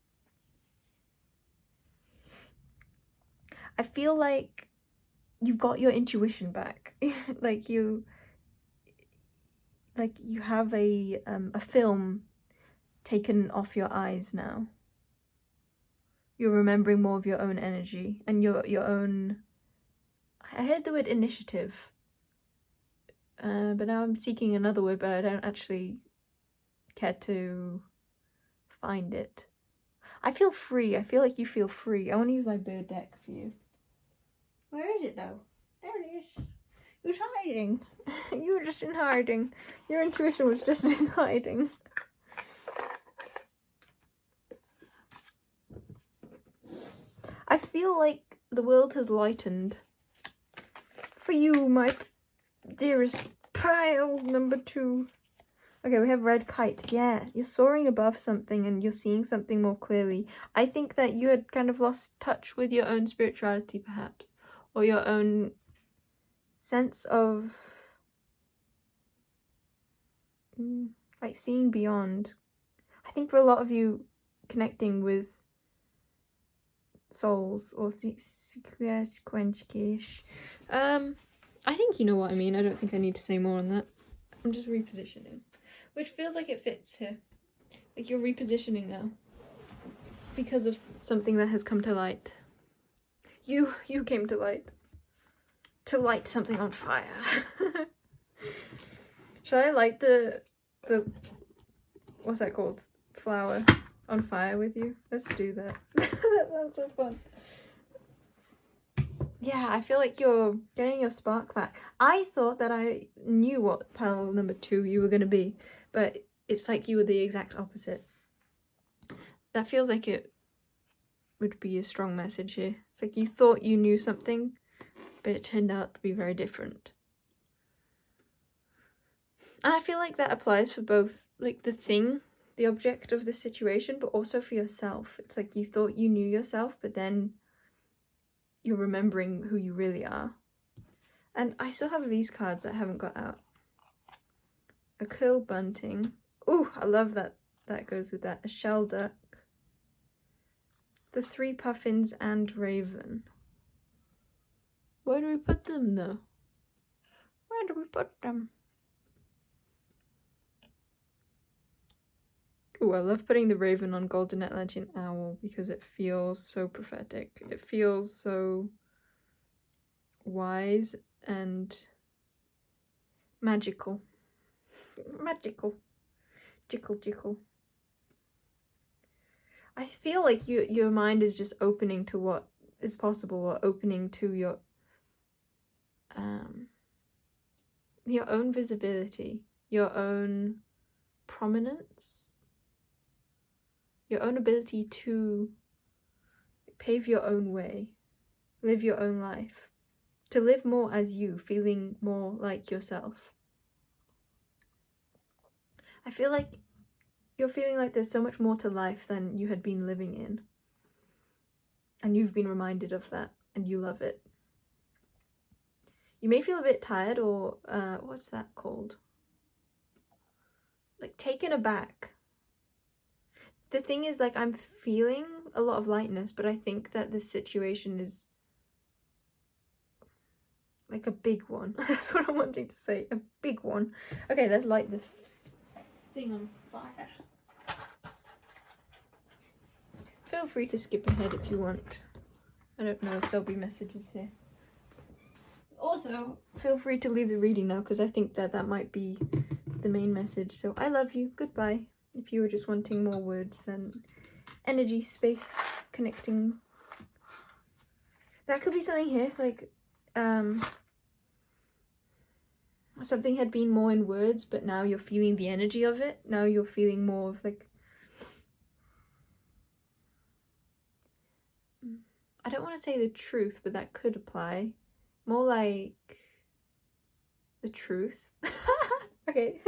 I feel like you've got your intuition back. like you have a film taken off your eyes now. You're remembering more of your own energy and your own. I heard the word initiative. But now I'm seeking another word, but I don't actually care to find it. I feel free. I feel like you feel free. I want to use my bird deck for you. Where is it though? There it is. It was hiding. You were just in hiding. Your intuition was just in hiding. I feel like the world has lightened. For you, my dearest pile number 2. Okay, we have red kite. Yeah, you're soaring above something and you're seeing something more clearly. I think that you had kind of lost touch with your own spirituality, perhaps, or your own sense of like seeing beyond. I think for a lot of you, connecting with souls or I think you know what I mean. I don't think I need to say more on that. I'm just repositioning, which feels like it fits here. Like you're repositioning now because of something that has come to light. You came to light something on fire. Should I light the what's that called? Flower on fire with you? Let's do that. That sounds so fun. Yeah, I feel like you're getting your spark back. I thought that I knew what panel number 2 you were going to be, but it's like you were the exact opposite. That feels like it would be a strong message here. It's like you thought you knew something, but it turned out to be very different. And I feel like that applies for both, like the object of the situation, but also for yourself. It's like you thought you knew yourself, but then you're remembering who you really are. And I still have these cards that I haven't got out. A curl bunting. Ooh, I love that. That goes with that. A shell duck. the 3 puffins and Raven. Where do we put them though? Where do we put them? Ooh, I love putting the Raven on Golden Atlantean Owl because it feels so prophetic. It feels so wise and magical. Magical. Jickle. I feel like your mind is just opening to what is possible, or opening to your own visibility, your own prominence, your own ability to pave your own way, live your own life, to live more as you, feeling more like yourself. I feel like you're feeling like there's so much more to life than you had been living in. And you've been reminded of that, and you love it. You may feel a bit tired, or what's that called? Like taken aback. The thing is, like, I'm feeling a lot of lightness, but I think that this situation is like a big one. That's what I'm wanting to say, a big one. Okay, let's light this thing on fire. Feel free to skip ahead if you want. I don't know if there'll be messages here. Also, feel free to leave the reading now, because I think that might be the main message. So, I love you. Goodbye. If you were just wanting more words than energy, space, connecting. That could be something here, like, something had been more in words, but now you're feeling the energy of it. Now you're feeling more of, like, I don't want to say the truth, but that could apply. More like the truth. Okay.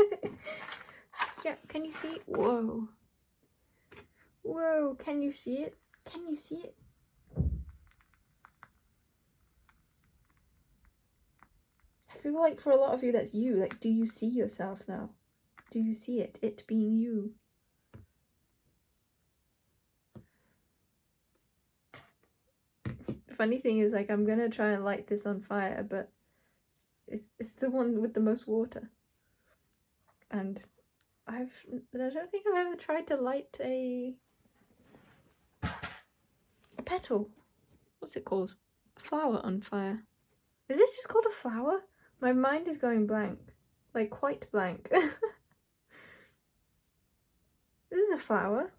Yeah, can you see it? Whoa. Whoa, can you see it? Can you see it? I feel like for a lot of you that's you. Like, do you see yourself now? Do you see it? It being you. The funny thing is, like, I'm gonna try and light this on fire, but it's the one with the most water. And I don't think I've ever tried to light a petal. What's it called? A flower on fire. Is this just called a flower? My mind is going blank. Like, quite blank. This is a flower.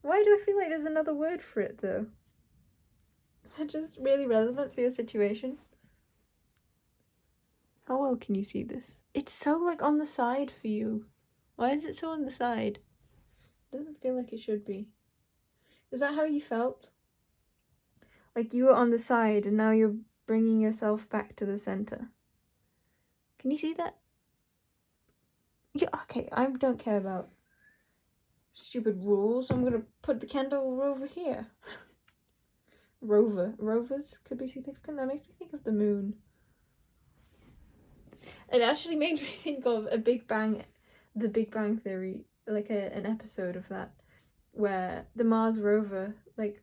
Why do I feel like there's another word for it, though? Is that just really relevant for your situation? How well can you see this? It's so, like, on the side for you. Why is it so on the side? It doesn't feel like it should be. Is that how you felt? Like you were on the side and now you're bringing yourself back to the center. Can you see that? Yeah, okay, I don't care about stupid rules. I'm gonna put the candle over here. Rovers could be significant. That makes me think of the moon. It actually made me think of the Big Bang Theory, like an episode of that, where the Mars rover, like,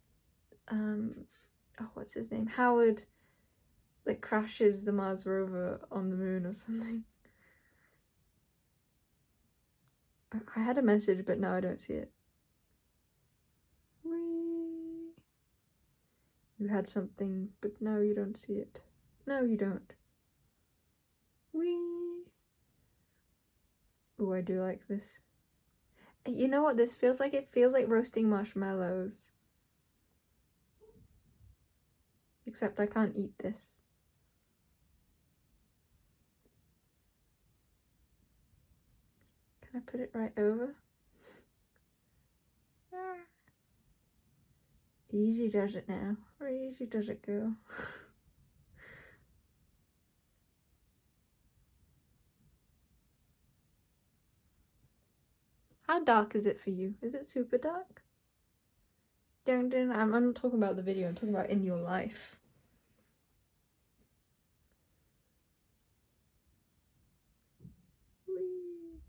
what's his name? Howard, like, crashes the Mars rover on the moon or something. I had a message, but now I don't see it. Whee! You had something, but now you don't see it. No, you don't. Whee! Ooh, I do like this. You know what this feels like? It feels like roasting marshmallows. Except I can't eat this. Can I put it right over? Easy does it now. Or easy does it go? How dark is it for you? Is it super dark? I'm not talking about the video, I'm talking about in your life. Whee!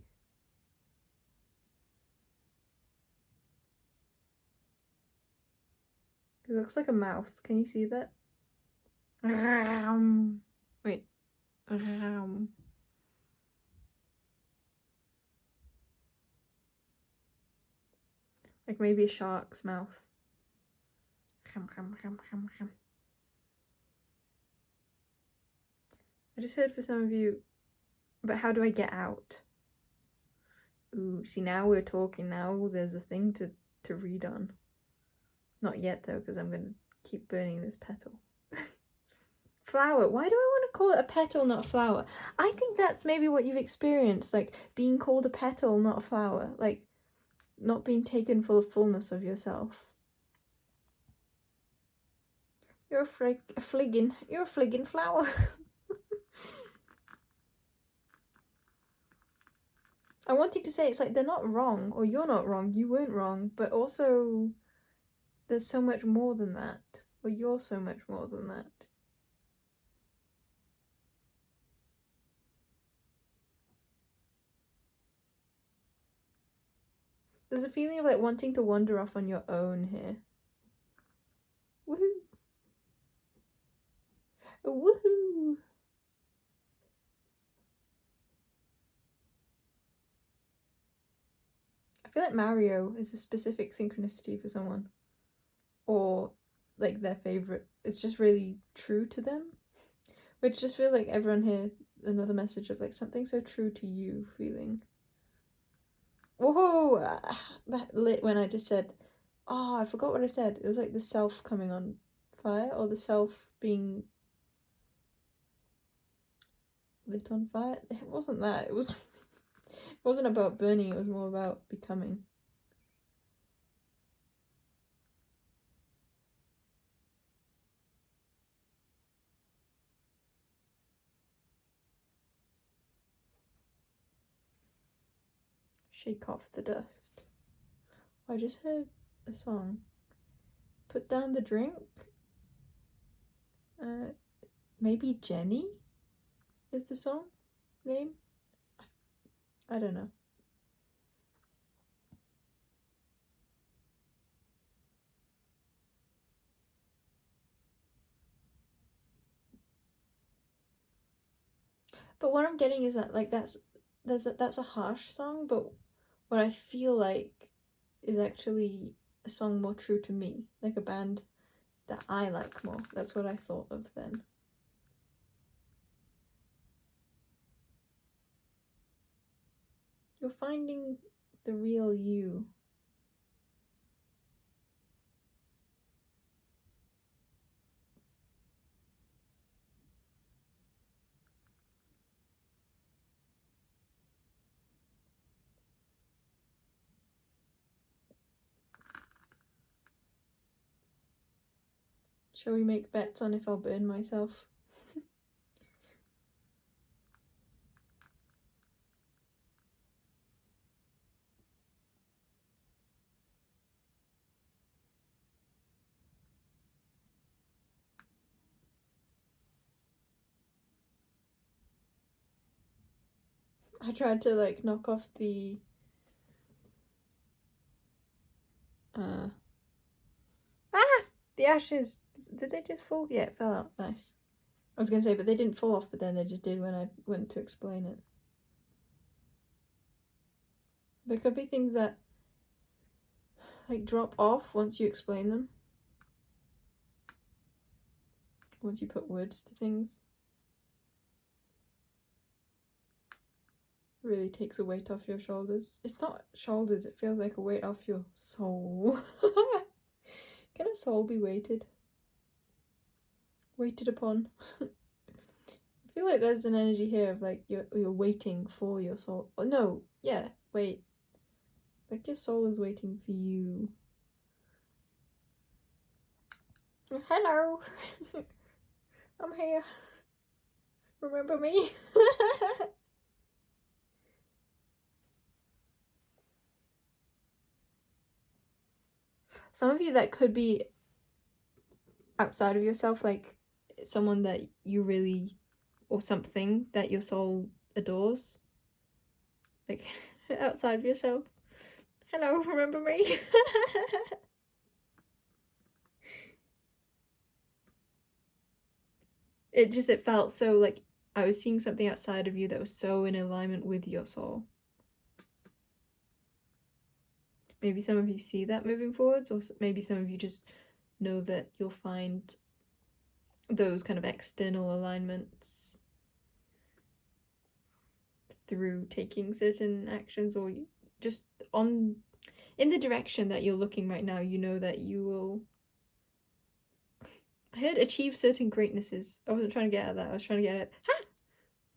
It looks like a mouth. Can you see that? Wait. Like maybe a shark's mouth. I just heard for some of you, but how do I get out? Ooh, see, now we're talking. Now there's a thing to read on. Not yet though, because I'm gonna keep burning this petal. Flower. Why do I want to call it a petal, not a flower? I think that's maybe what you've experienced, like being called a petal, not a flower, like not being taken for the fullness of yourself. You're a fliggin' flower. I wanted to say it's like they're not wrong, or you're not wrong, you weren't wrong, but also there's so much more than that, or you're so much more than that. There's a feeling of like wanting to wander off on your own here. Woohoo! Woohoo! I feel like Mario is a specific synchronicity for someone. Or like their favourite. It's just really true to them. Which just feels like everyone here, another message of like something so true to you feeling. Whoa! That lit when I just said, oh, I forgot what I said. It was like the self coming on fire, or the self being lit on fire. It wasn't that. It was it wasn't about burning, it was more about becoming. Shake off the dust. I just heard a song. Put down the drink. Maybe Jenny is the song name? I don't know. But what I'm getting is that like that's a harsh song, but what I feel like is actually a song more true to me, like a band that I like more. That's what I thought of then. You're finding the real you. Shall we make bets on if I'll burn myself? I tried to like knock off the the ashes. Did they just fall? Yeah, it fell out. Nice. I was gonna say, but they didn't fall off, but then they just did when I went to explain it. There could be things that like drop off once you explain them. Once you put words to things. It really takes a weight off your shoulders. It's not shoulders, it feels like a weight off your soul. Can a soul be weighted? Weighted upon? I feel like there's an energy here of like you're waiting for your soul. Oh no, yeah, wait. Like your soul is waiting for you. Hello. I'm here. Remember me? Some of you that could be outside of yourself, like someone that you really, or something that your soul adores. Like outside of yourself. Hello, remember me? it felt so like I was seeing something outside of you that was so in alignment with your soul. Maybe some of you see that moving forwards, or maybe some of you just know that you'll find those kind of external alignments through taking certain actions, or just in the direction that you're looking right now. You know that you will, I heard, achieve certain greatnesses. I wasn't trying to get at that. I was trying to get at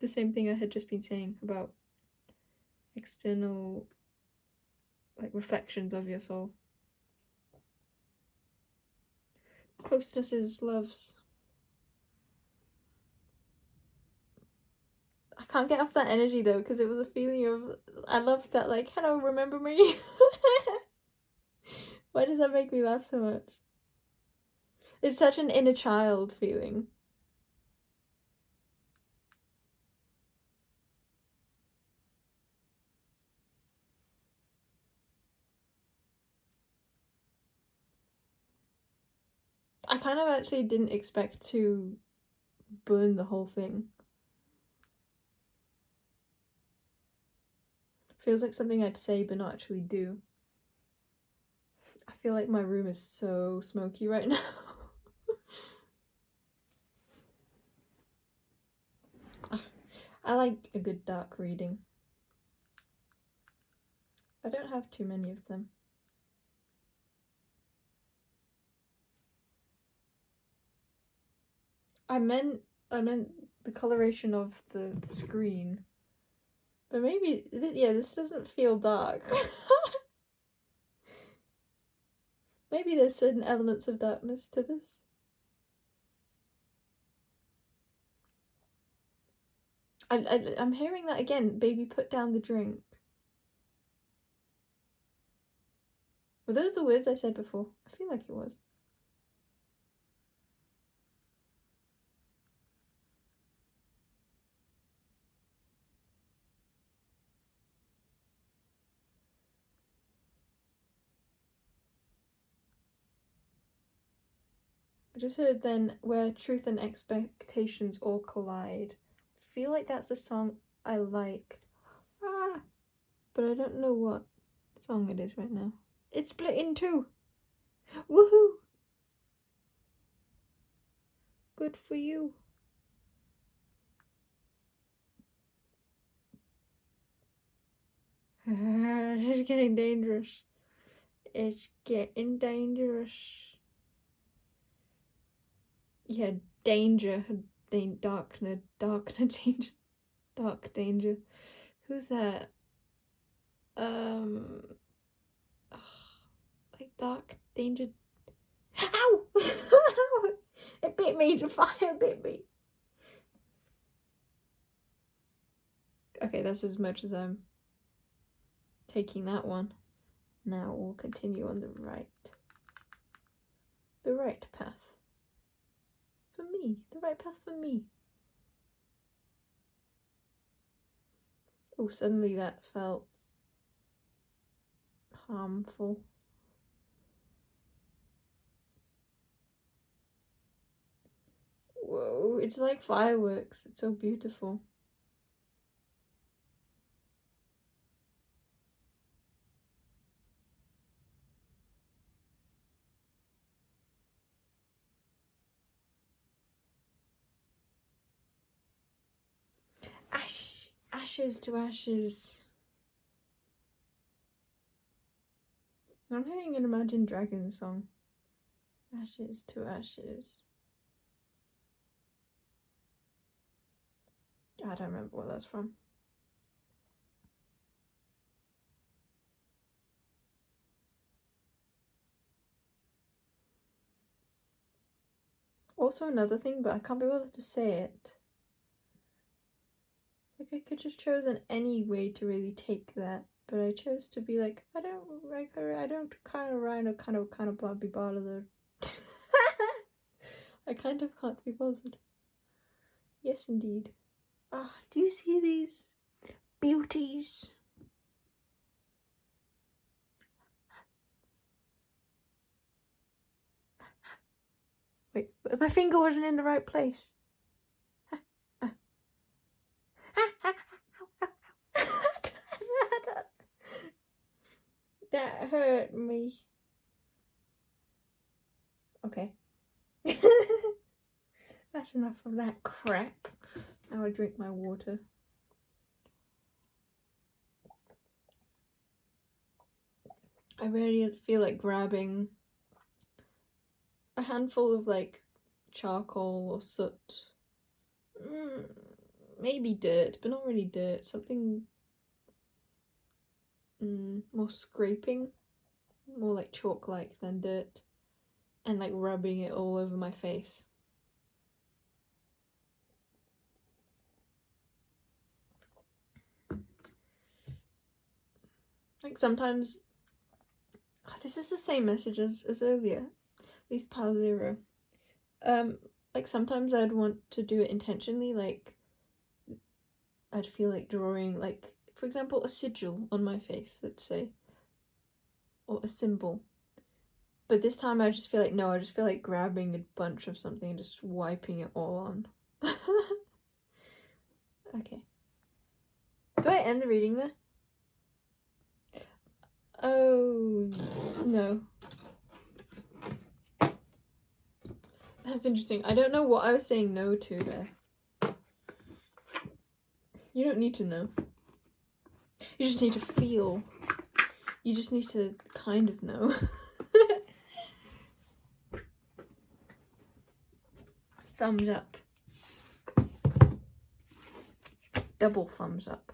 the same thing I had just been saying about external, like, reflections of your soul. Closenesses, loves. I can't get off that energy though, because it was a feeling of, I loved that, like, hello, remember me? Why does that make me laugh so much? It's such an inner child feeling. I kind of actually didn't expect to burn the whole thing. Feels like something I'd say but not actually do. I feel like my room is so smoky right now. I like a good dark reading. I don't have too many of them. I meant the coloration of the screen. But maybe, yeah, this doesn't feel dark. Maybe there's certain elements of darkness to this. I'm hearing that again. Baby, put down the drink. Were those the words I said before? I feel like it was. I just heard then where truth and expectations all collide. I feel like that's a song I like. But I don't know what song it is right now. It's split in two. Woohoo! Good for you. It's getting dangerous. It's getting dangerous. Yeah, danger. Darkness, danger. Dark danger. Who's that? Like dark danger. Ow! It bit me. The fire bit me. Okay, that's as much as I'm taking that one. Now we'll continue on the right path. For me. The right path for me. Oh, suddenly that felt harmful. Whoa, it's like fireworks. It's so beautiful. Ashes to ashes. I'm hearing an Imagine Dragons song. Ashes to ashes. I don't remember what that's from. Also another thing, but I can't be bothered to say it. Like, I could just chosen any way to really take that, but I chose to be like, I don't kind of be bothered. I kind of can't be bothered. Yes, indeed. Ah, do you see these beauties? Wait, my finger wasn't in the right place. That hurt me. Okay. That's enough of that crap. Now I drink my water. I really feel like grabbing a handful of like charcoal or soot. Maybe dirt, but not really dirt. Something more scraping, more like chalk-like than dirt, and like rubbing it all over my face. Like sometimes, this is the same message as earlier, at least Pal Zero. Like sometimes I'd want to do it intentionally, like I'd feel like drawing, like for example, a sigil on my face, let's say, or a symbol. But this time I just feel like, no, I just feel like grabbing a bunch of something and just wiping it all on. Okay. Do I end the reading there? Oh, no. That's interesting. I don't know what I was saying no to there. You don't need to know. You just need to feel. You just need to kind of know. Thumbs up. Double thumbs up.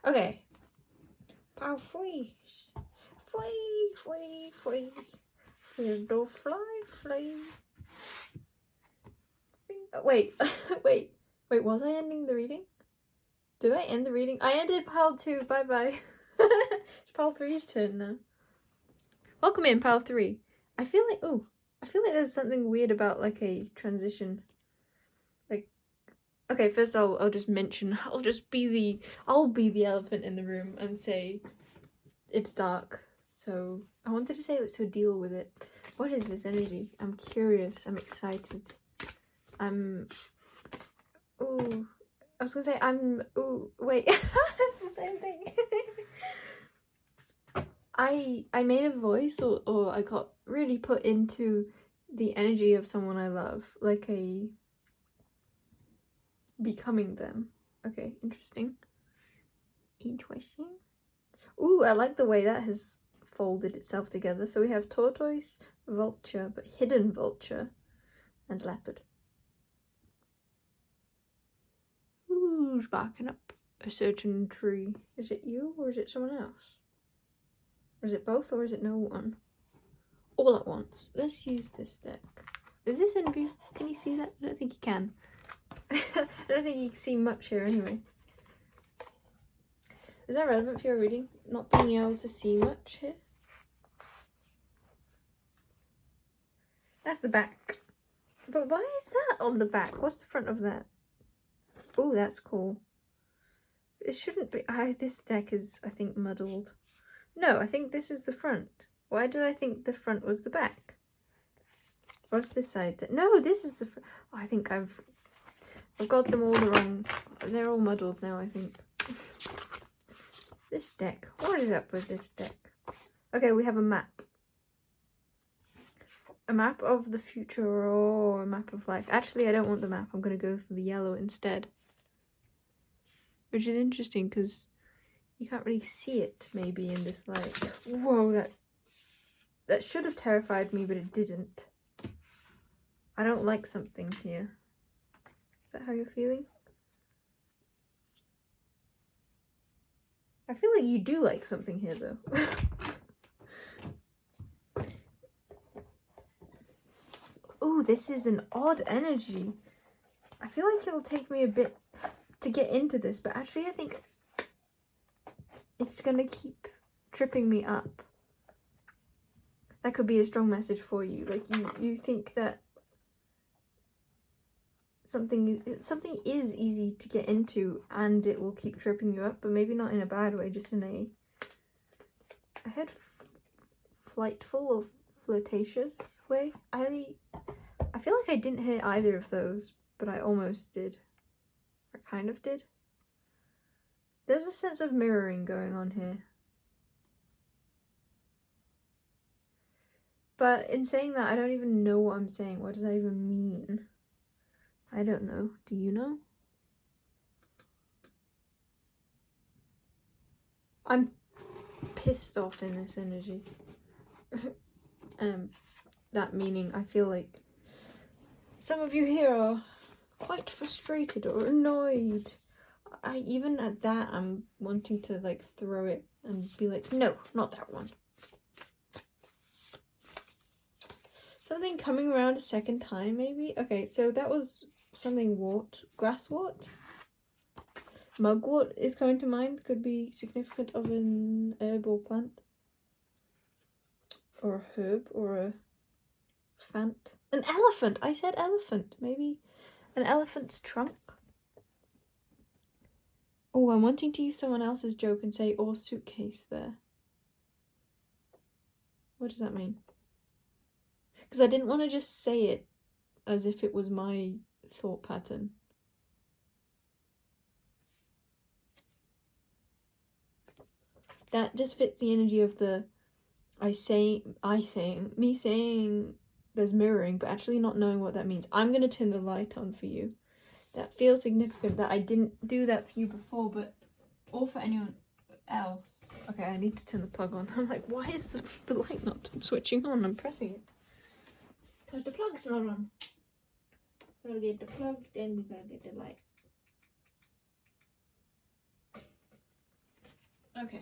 Okay. Pow free. Free. Fiddle fly. Wait, wait, was I ending the reading? Did I end the reading? I ended Pal 2, bye. It's Pal 3's turn now. Welcome in, Pal 3. I feel like there's something weird about like a transition. Like, okay, first I'll just mention, I'll be the elephant in the room and say it's dark. So I wanted to say it, so deal with it. What is this energy? I'm curious, I'm excited. Ooh, I was gonna say wait, it's the same thing. I made a voice or I got really put into the energy of someone I love, like a becoming them. Okay, interesting. Ooh, I like the way that has folded itself together. So we have tortoise, vulture, but hidden vulture, and leopard. Who's barking up a certain tree? Is it you or is it someone else? Or is it both or is it no one? All at once. Let's use this deck. Is this in view? Can you see that? I don't think you can. I don't think you can see much here anyway. Is that relevant for your reading? Not being able to see much here? That's the back. But why is that on the back? What's the front of that? Oh, that's cool. It shouldn't be. This deck is, I think, muddled. No, I think this is the front. Why did I think the front was the back? What's this side? No, this is the front. Oh, I think I've got them all the wrong. They're all muddled now, I think. This deck. What is up with this deck? Okay, we have a map. A map of the future or a map of life. Actually, I don't want the map. I'm going to go for the yellow instead. Which is interesting because you can't really see it maybe in this light. Whoa, that should have terrified me, but it didn't. I don't like something here. Is that how you're feeling? I feel like you do like something here though. Ooh, this is an odd energy. I feel like it'll take me a bit to get into this, but actually I think it's gonna keep tripping me up. That could be a strong message for you. Like you think that something is easy to get into and it will keep tripping you up, but maybe not in a bad way, just in a I heard flightful or flirtatious way. I feel like I didn't hear either of those, but I almost did. I kind of did. There's a sense of mirroring going on here. But in saying that, I don't even know what I'm saying. What does that even mean? I don't know. Do you know? I'm pissed off in this energy. That meaning I feel like some of you here are quite frustrated or annoyed. Even at that, I'm wanting to like throw it and be like, no, not that one. Something coming around a second time, maybe? Okay, so that was something wart. Glasswort? Mugwort is coming to mind. Could be significant of an herb or plant. Or a herb or a fant. An elephant! I said elephant. Maybe an elephant's trunk? Oh, I'm wanting to use someone else's joke and say or suitcase there. What does that mean? Because I didn't want to just say it as if it was my thought pattern. That just fits the energy of the me saying there's mirroring, but actually not knowing what that means. I'm going to turn the light on for you. That feels significant that I didn't do that for you before, but or for anyone else. Okay, I need to turn the plug on. I'm like, why is the light not switching on? I'm pressing it. Because the plug's not on. Gotta get the plug, then we gotta get the light. Okay.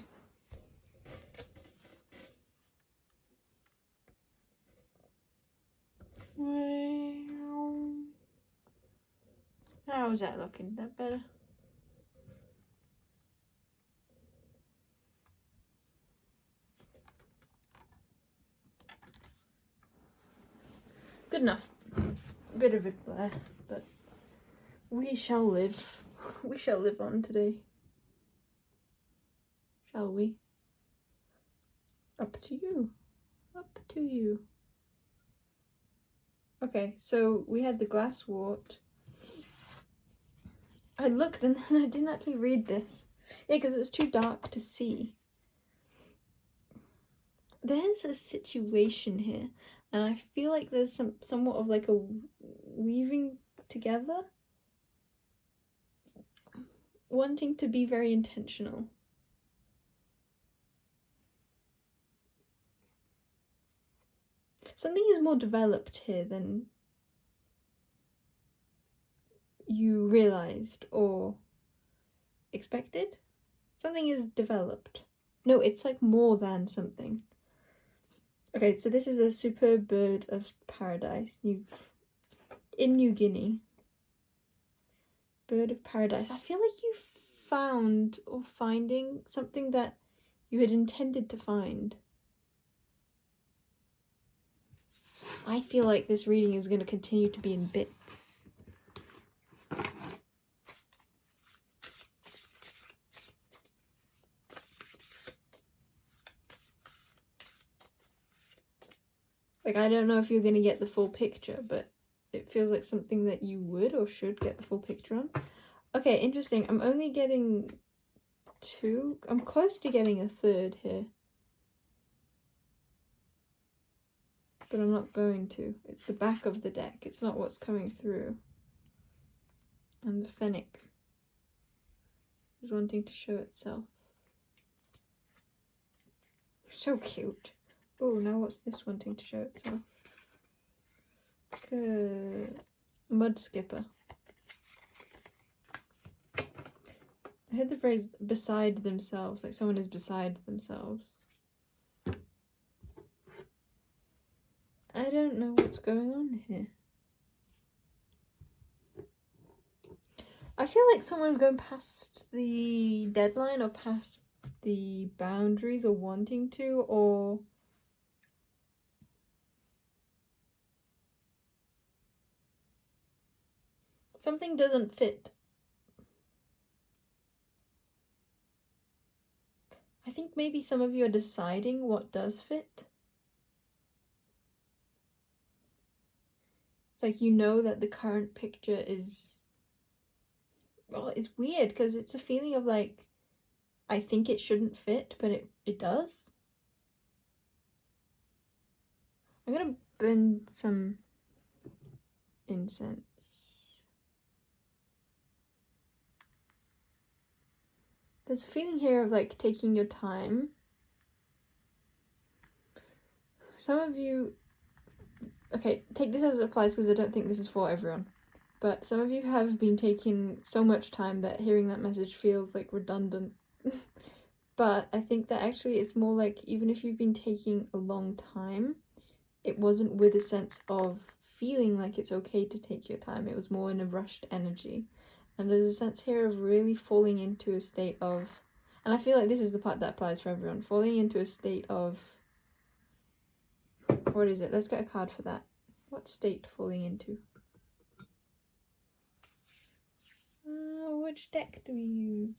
How's that looking? That better? Good enough. Bit of a glare, but we shall live. We shall live on today. Shall we? Up to you. Up to you. Okay, so we had the glasswort. I looked and then I didn't actually read this. Yeah, because it was too dark to see. There's a situation here, and I feel like there's somewhat of like a weaving together. Wanting to be very intentional. Something is more developed here than you realized or expected. Something is developed. No, it's like more than something. Okay, so this is a superb bird of paradise in New Guinea. Bird of paradise. I feel like you found or finding something that you had intended to find. I feel like this reading is going to continue to be in bits. Like, I don't know if you're going to get the full picture, but it feels like something that you would or should get the full picture on. Okay, interesting. I'm only getting 2. I'm close to getting a 3rd here. But I'm not going to. It's the back of the deck. It's not what's coming through. And the fennec is wanting to show itself. So cute. Oh, now what's this wanting to show itself? Good. Mud skipper. I heard the phrase beside themselves, like someone is beside themselves. I don't know what's going on here. I feel like someone's going past the deadline or past the boundaries or wanting to, or something doesn't fit. I think maybe some of you are deciding what does fit. It's like you know that the current picture is... Well, it's weird because it's a feeling of like, I think it shouldn't fit, but it does. I'm gonna burn some incense. There's a feeling here of like taking your time. Some of you... Okay, take this as it applies because I don't think this is for everyone. But some of you have been taking so much time that hearing that message feels like redundant. But I think that actually it's more like, even if you've been taking a long time, it wasn't with a sense of feeling like it's okay to take your time. It was more in a rushed energy. And there's a sense here of really falling into a state of... And I feel like this is the part that applies for everyone. Falling into a state of... What is it? Let's get a card for that. What state falling into? Which deck do we use?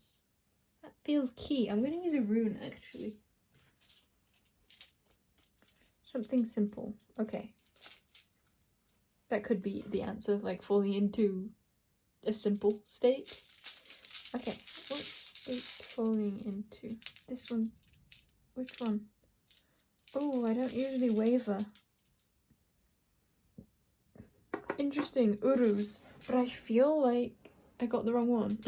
That feels key. I'm going to use a rune, actually. Something simple. Okay. That could be the answer, like falling into a simple state. Okay, what state falling into? This one. Which one? Oh, I don't usually waver. Interesting, Uruz. But I feel like I got the wrong one.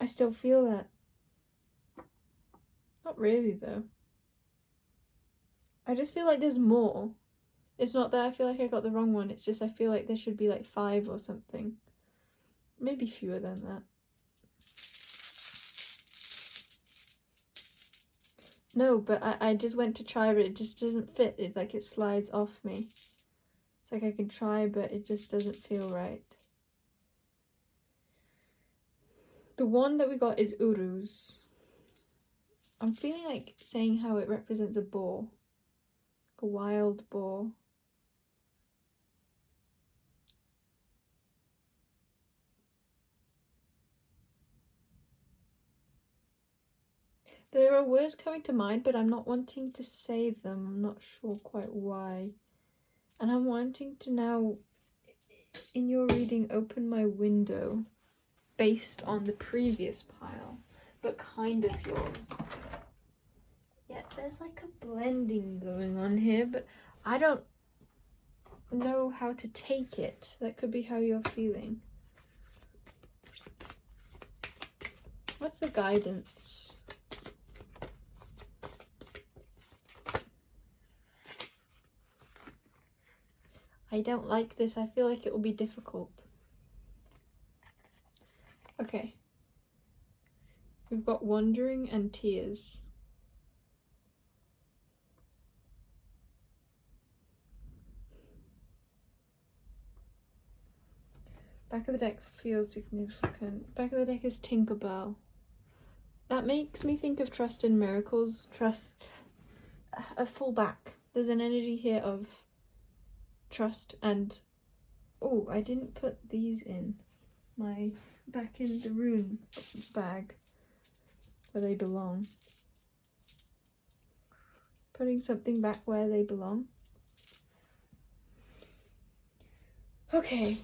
I still feel that. Not really, though. I just feel like there's more. It's not that I feel like I got the wrong one, it's just I feel like there should be like 5 or something. Maybe fewer than that. No, but I just went to try, but it just doesn't fit. It's like it slides off me. It's like I can try, but it just doesn't feel right. The one that we got is Uruz. I'm feeling like saying how it represents a boar. Like a wild boar. There are words coming to mind, but I'm not wanting to say them. I'm not sure quite why. And I'm wanting to now, in your reading, open my window based on the previous pile, but kind of yours. Yeah, there's like a blending going on here, but I don't know how to take it. That could be how you're feeling. What's the guidance? I don't like this. I feel like it will be difficult. Okay. We've got wandering and tears. Back of the deck feels significant. Back of the deck is Tinkerbell. That makes me think of Trust in Miracles. Trust... a full back. There's an energy here of trust and... Oh, I didn't put these in my... back in the rune bag where they belong. Putting something back where they belong. Okay,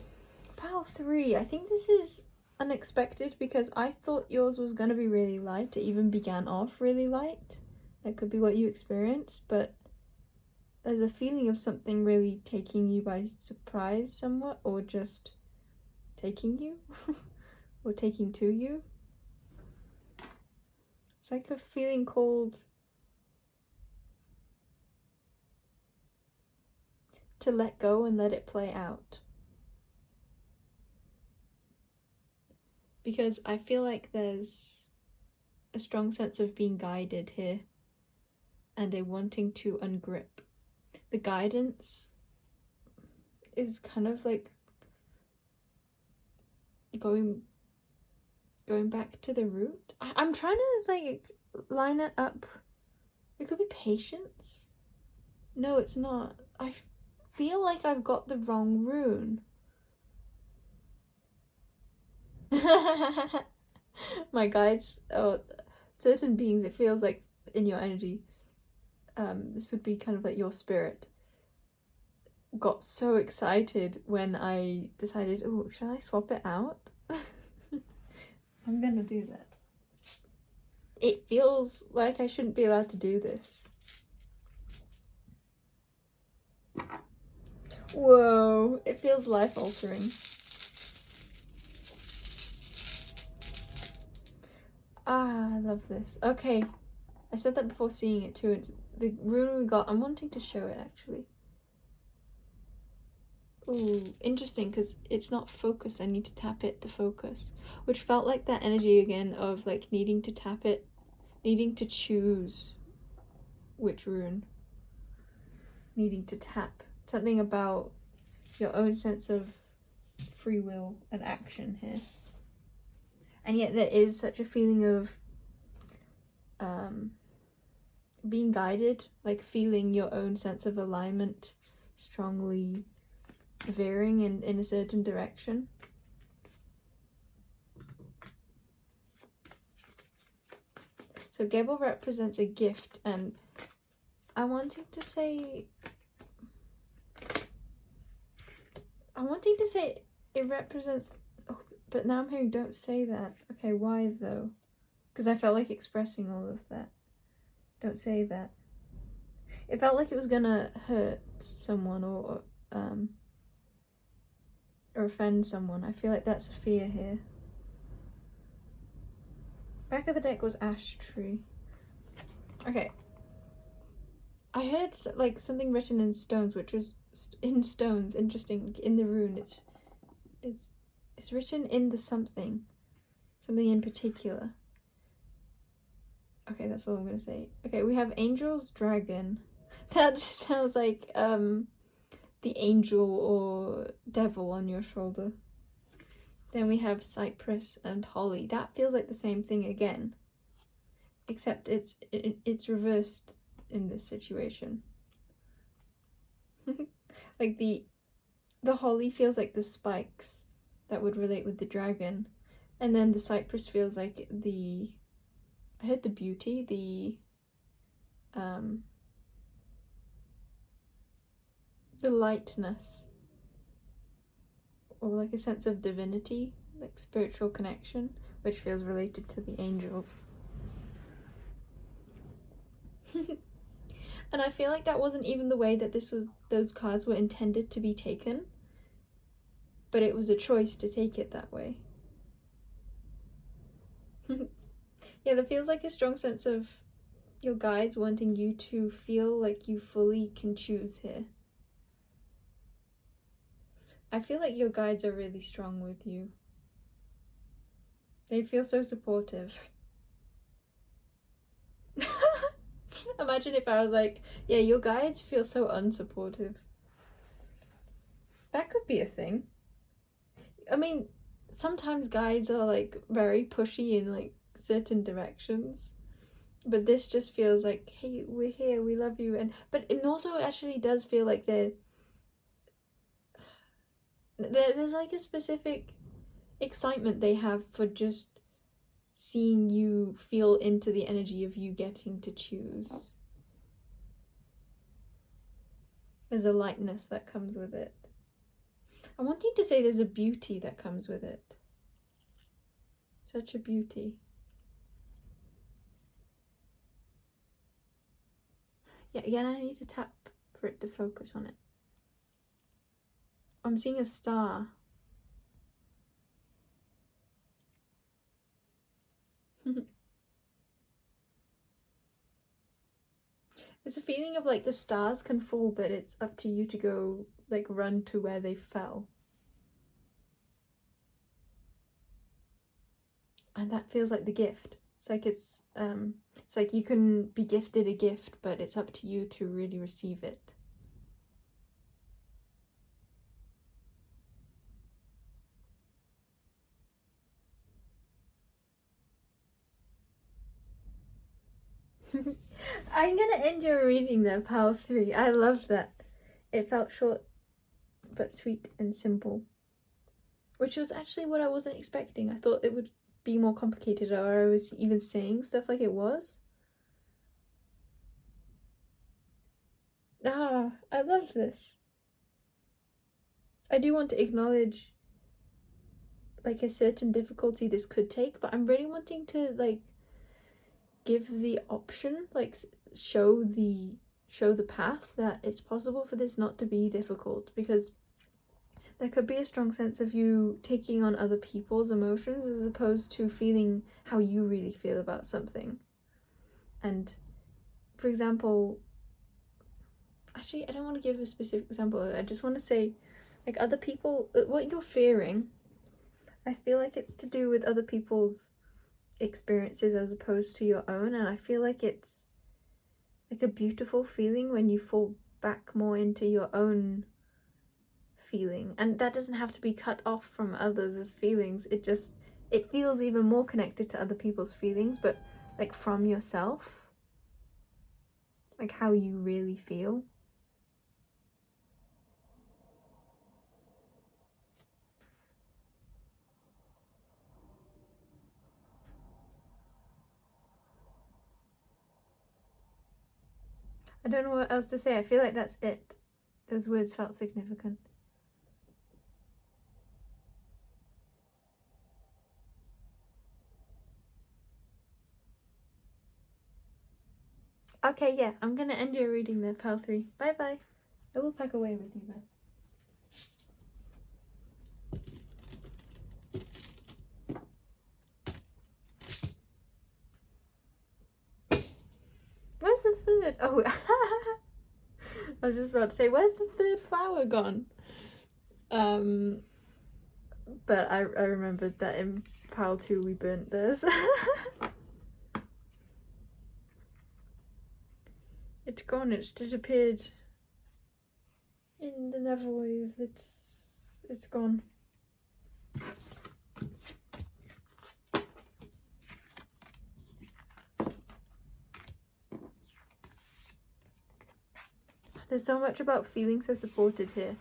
pile 3. I think this is unexpected because I thought yours was going to be really light. It even began off really light. That could be what you experienced, but there's a feeling of something really taking you by surprise somewhat, or just taking you, or taking to you. It's like a feeling called to let go and let it play out. Because I feel like there's a strong sense of being guided here and a wanting to ungrip. The guidance is kind of like going back to the root. I'm trying to like line it up. It could be patience. No, it's not. I feel like I've got the wrong rune. My guides, or certain beings, it feels like in your energy, this would be kind of like your spirit, got so excited when I decided, oh, shall I swap it out? I'm gonna do that. It feels like I shouldn't be allowed to do this. Whoa, it feels life-altering. Ah, I love this. Okay, I said that before seeing it too. The rune we got, I'm wanting to show it actually. Ooh, interesting, because it's not focused. I need to tap it to focus, which felt like that energy again of like needing to tap it, needing to choose which rune, needing to tap. Something about your own sense of free will and action here. And yet there is such a feeling of being guided, like feeling your own sense of alignment strongly veering in a certain direction. So Gebel represents a gift, and I wanted to say it represents, oh, but now I'm hearing don't say that. Okay, why though? Because I felt like expressing all of that. Don't say that. It felt like it was gonna hurt someone or offend someone. I feel like that's a fear here. Back of the deck was ash tree. Okay. I heard like something written in stones, which was in stones. Interesting. In the rune, it's written in the something in particular. Okay, that's all I'm gonna say. Okay, we have Angel's Dragon. That just sounds like the angel or devil on your shoulder. Then we have Cypress and Holly. That feels like the same thing again, except it's reversed in this situation. Like the Holly feels like the spikes that would relate with the dragon, and then the Cypress feels like I heard the beauty, the lightness, or like a sense of divinity, like spiritual connection, which feels related to the angels. And I feel like that wasn't even the way that those cards were intended to be taken, but it was a choice to take it that way. Yeah, there feels like a strong sense of your guides wanting you to feel like you fully can choose here. I feel like your guides are really strong with you. They feel so supportive. Imagine if I was like, yeah, your guides feel so unsupportive. That could be a thing. I mean, sometimes guides are like very pushy in like certain directions, but this just feels like, hey, we're here, we love you. But it also actually does feel like there's like a specific excitement they have for just seeing you feel into the energy of you getting to choose. There's a lightness that comes with it. I want you to say there's a beauty that comes with it. Such a beauty. Yeah, again, I need to tap for it to focus on it. I'm seeing a star. It's a feeling of like the stars can fall, but it's up to you to go like run to where they fell. And that feels like the gift. It's like you can be gifted a gift, but it's up to you to really receive it. I'm gonna end your reading there, Pile 3. I loved that. It felt short but sweet and simple. which was actually what I wasn't expecting. I thought it would be more complicated, or I was even saying stuff like it was. Ah, I love this. I do want to acknowledge like a certain difficulty this could take, but I'm really wanting to like give the option, like show the path that it's possible for this not to be difficult, because there could be a strong sense of you taking on other people's emotions as opposed to feeling how you really feel about something. And for example, actually I don't want to give a specific example, I just want to say like other people, what you're fearing, I feel like it's to do with other people's experiences as opposed to your own, and I feel like it's like a beautiful feeling when you fall back more into your own feeling, and that doesn't have to be cut off from others' feelings. It feels even more connected to other people's feelings, but like from yourself, like how you really feel. I don't know what else to say. I feel like that's it. Those words felt significant. Okay, yeah, I'm gonna end your reading there, pal 3. Bye bye. I will pack away with you then. Where's the third? Oh, I was just about to say, where's the third flower gone? But I remembered that in pile 2 we burnt this. It's gone, it's disappeared. In the Neverwave, it's gone. There's so much about feeling so supported here.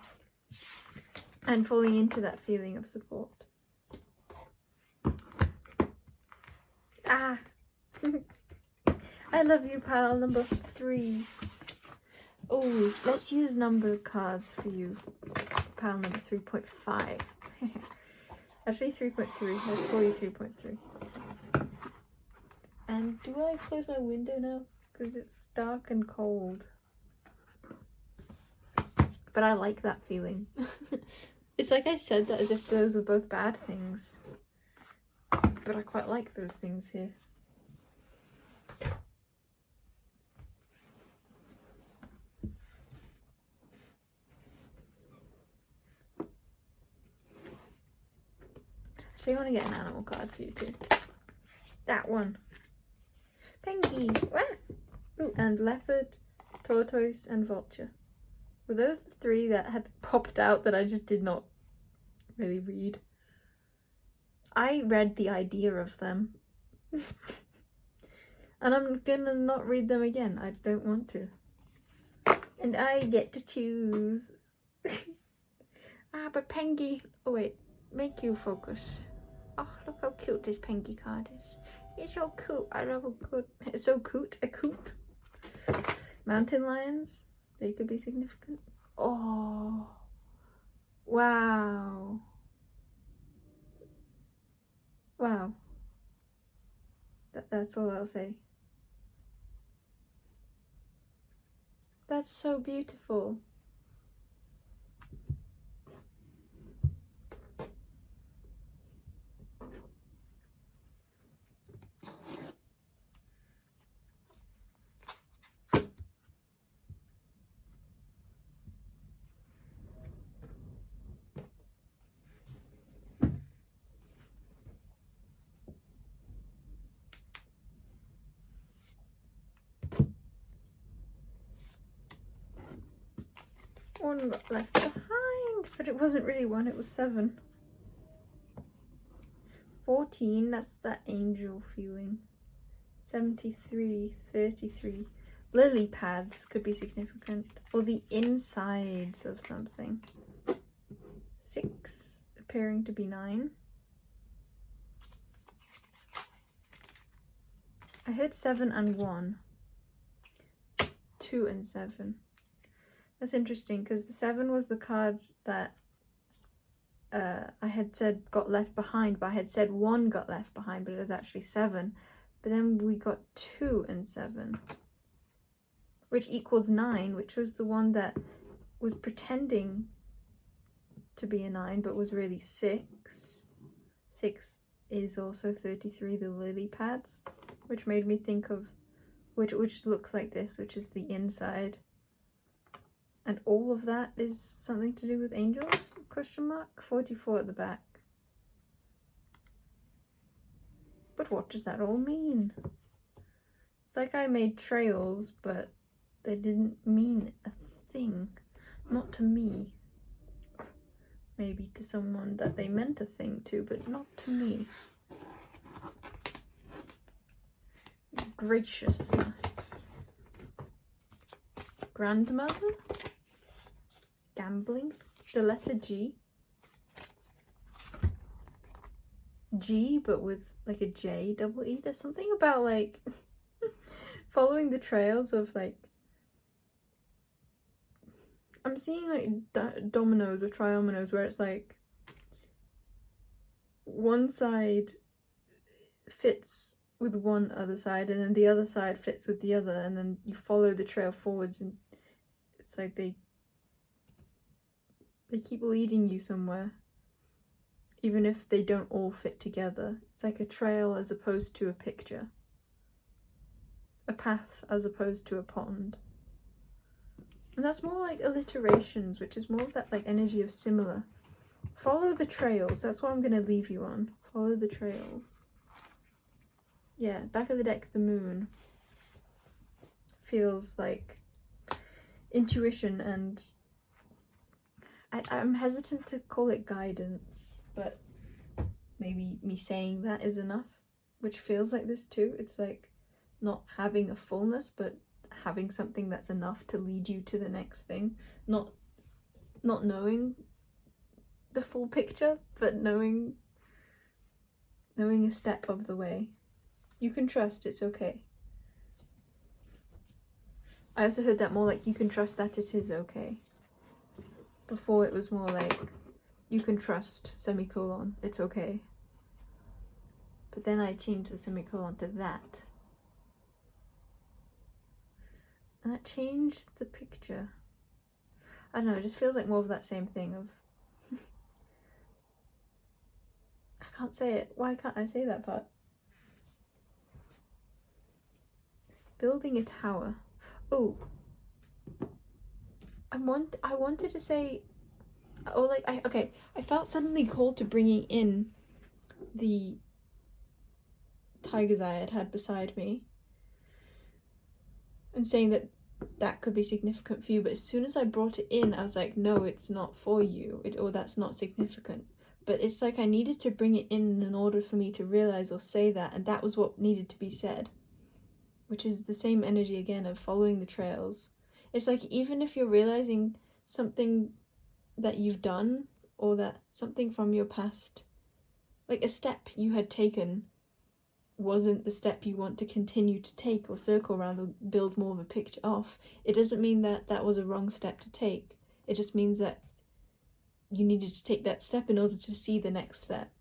And falling into that feeling of support. Ah! I love you, pile number 3. Oh, let's use number cards for you. Pile number 3.5. Actually 3.3. Let's call you 3.3. And do I close my window now? Because it's dark and cold. But I like that feeling. It's like I said that as if those were both bad things. But I quite like those things here. So you want to get an animal card for you too. That one. Penguin. Ooh, and leopard, tortoise, and vulture. Were those the 3 that had popped out that I just did not really read? I read the idea of them. And I'm gonna not read them again. I don't want to. And I get to choose. But Pengy. Oh wait, make you focus. Oh, look how cute this Pengy card is. It's so cute. I love a good. It's so cute. A coot. Mountain lions. They could be significant. Oh. Wow. Wow. That's all I'll say. That's so beautiful. One got left behind, but it wasn't really 1, it was 7. 14, that's that angel feeling. 73, 33. Lily pads could be significant, or the insides of something. 6, appearing to be 9. I heard 7 and 1. 2 and 7. That's interesting because the 7 was the card that I had said got left behind, but I had said 1 got left behind, but it was actually 7. But then we got 2 and 7, which equals 9, which was the one that was pretending to be a 9, but was really 6. 6 is also 33, the lily pads, which made me think of, which looks like this, which is the inside. And all of that is something to do with angels? Question mark. 44 at the back. But what does that all mean? It's like I made trails, but they didn't mean a thing. Not to me. Maybe to someone that they meant a thing to, but not to me. Graciousness. Grandmother? Gambling? The letter G. G, but with like a J double E. There's something about like following the trails of like, I'm seeing like dominoes or triominoes where it's like one side fits with one other side and then the other side fits with the other, and then you follow the trail forwards and it's like they keep leading you somewhere even if they don't all fit together. It's like a trail as opposed to a picture, a path as opposed to a pond. And that's more like alliterations, which is more of that like energy of similar. Follow the trails. That's what I'm going to leave you on. Follow the trails. Yeah, back of the deck, the moon. Feels like intuition, and I'm hesitant to call it guidance, but maybe me saying that is enough, which feels like this too. It's like not having a fullness, but having something that's enough to lead you to the next thing. Not knowing the full picture, but knowing a step of the way. You can trust, it's okay. I also heard that more like you can trust that it is okay. Before it was more like you can trust, semicolon, it's okay. But then I changed the semicolon to that. And that changed the picture. I don't know, it just feels like more of that same thing of I can't say it. Why can't I say that part? Building a tower. Oh, I wanted to say, oh, like I felt suddenly called to bringing in the tiger's eye I'd had beside me and saying that could be significant for you, but as soon as I brought it in, I was like, no, it's not for you, or that's not significant. But it's like I needed to bring it in order for me to realize or say that, and that was what needed to be said, which is the same energy again of following the trails. It's like even if you're realizing something that you've done or that something from your past, like a step you had taken wasn't the step you want to continue to take or circle around or build more of a picture off, it doesn't mean that that was a wrong step to take. It just means that you needed to take that step in order to see the next step.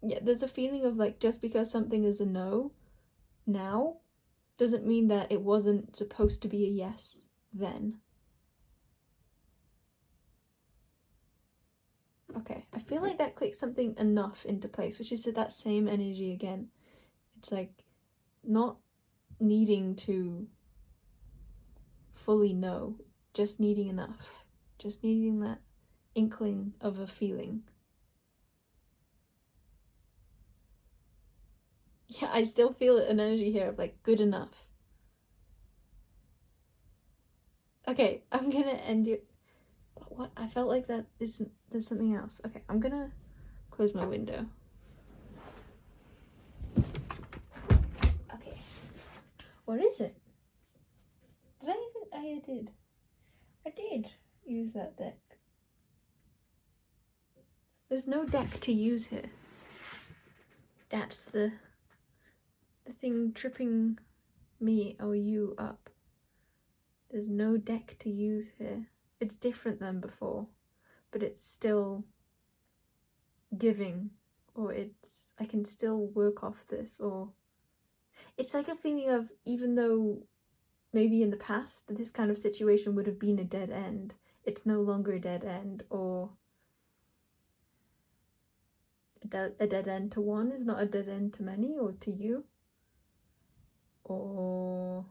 Yeah, there's a feeling of like just because something is a no now doesn't mean that it wasn't supposed to be a yes then. Okay, I feel like that clicked something enough into place, which is that same energy again. It's like not needing to fully know, just needing enough, just needing that inkling of a feeling. Yeah, I still feel an energy here of like good enough. Okay, I'm gonna end you. What? I felt like that isn't. There's something else. Okay, I'm gonna close my window. Okay. What is it? Did I even? I did. I did use that deck. There's no deck to use here. That's the thing tripping me or you up. There's no deck to use here. It's different than before, but it's still giving, or I can still work off this, or it's like a feeling of, even though maybe in the past this kind of situation would have been a dead end, it's no longer a dead end, or a dead end to one is not a dead end to many, or to you, or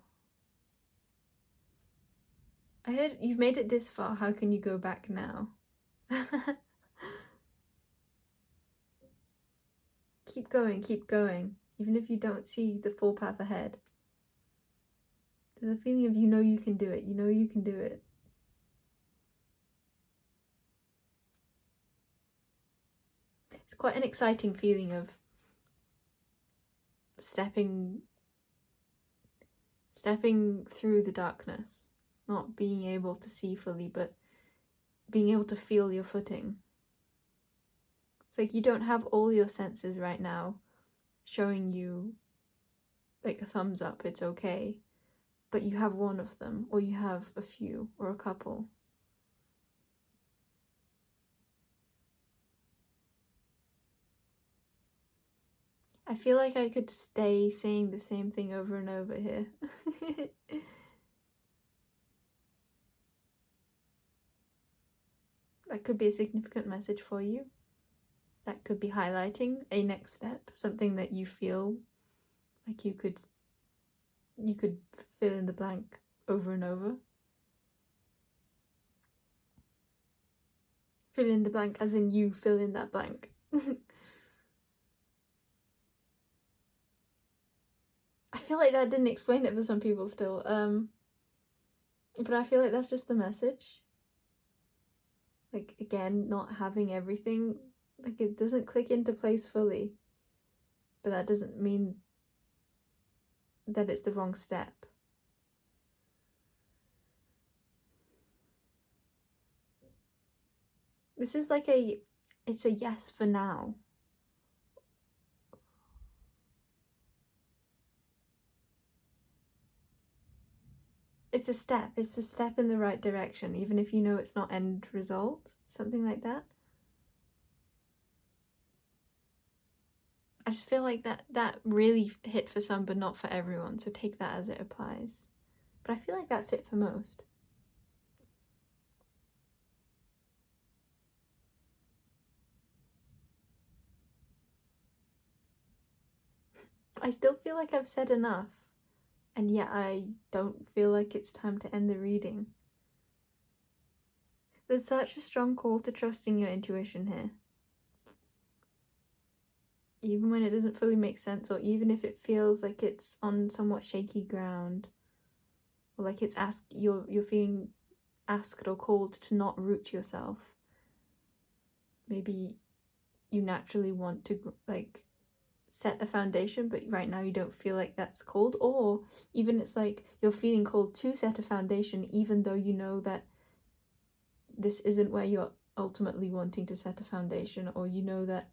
I heard you've made it this far, how can you go back now? Keep going, even if you don't see the full path ahead. There's a feeling of you know you can do it, you know you can do it. It's quite an exciting feeling of stepping through the darkness, not being able to see fully, but being able to feel your footing. It's like you don't have all your senses right now showing you like a thumbs up, it's okay, but you have one of them, or you have a few, or a couple. I feel like I could stay saying the same thing over and over here. That could be a significant message for you. That could be highlighting a next step, something that you feel like you could fill in the blank over and over. Fill in the blank as in you fill in that blank. I feel like that didn't explain it for some people still. But I feel like that's just the message. Like, again, not having everything, like, it doesn't click into place fully. But that doesn't mean that it's the wrong step. This is like it's a yes for now. It's a step in the right direction, even if you know it's not end result, something like that. I just feel like that really hit for some, but not for everyone, so take that as it applies. But I feel like that fit for most. I still feel like I've said enough, and yet I don't feel like it's time to end the reading. There's such a strong call to trusting your intuition here. Even when it doesn't fully make sense, or even if it feels like it's on somewhat shaky ground, or like it's you're feeling asked or called to not root yourself. Maybe you naturally want to like set a foundation, but right now you don't feel like that's called, or even it's like you're feeling called to set a foundation even though you know that this isn't where you're ultimately wanting to set a foundation, or you know that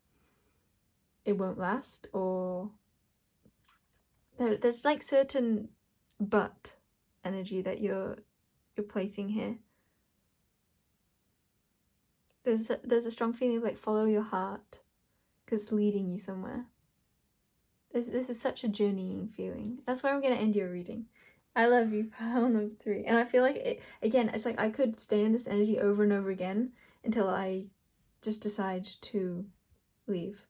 it won't last, or there's like certain but energy that you're placing here. There's a strong feeling of like follow your heart because it's leading you somewhere. This is such a journeying feeling. That's where I'm gonna end your reading. I love you, pile number 3. And I feel like it's like I could stay in this energy over and over again until I just decide to leave,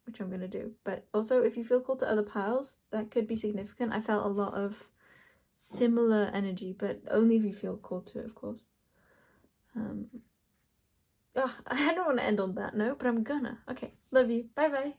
which I'm gonna do. But also, if you feel called to other piles, that could be significant. I felt a lot of similar energy, but only if you feel called to it, of course. I don't want to end on that note, but I'm gonna. Okay, love you. Bye bye.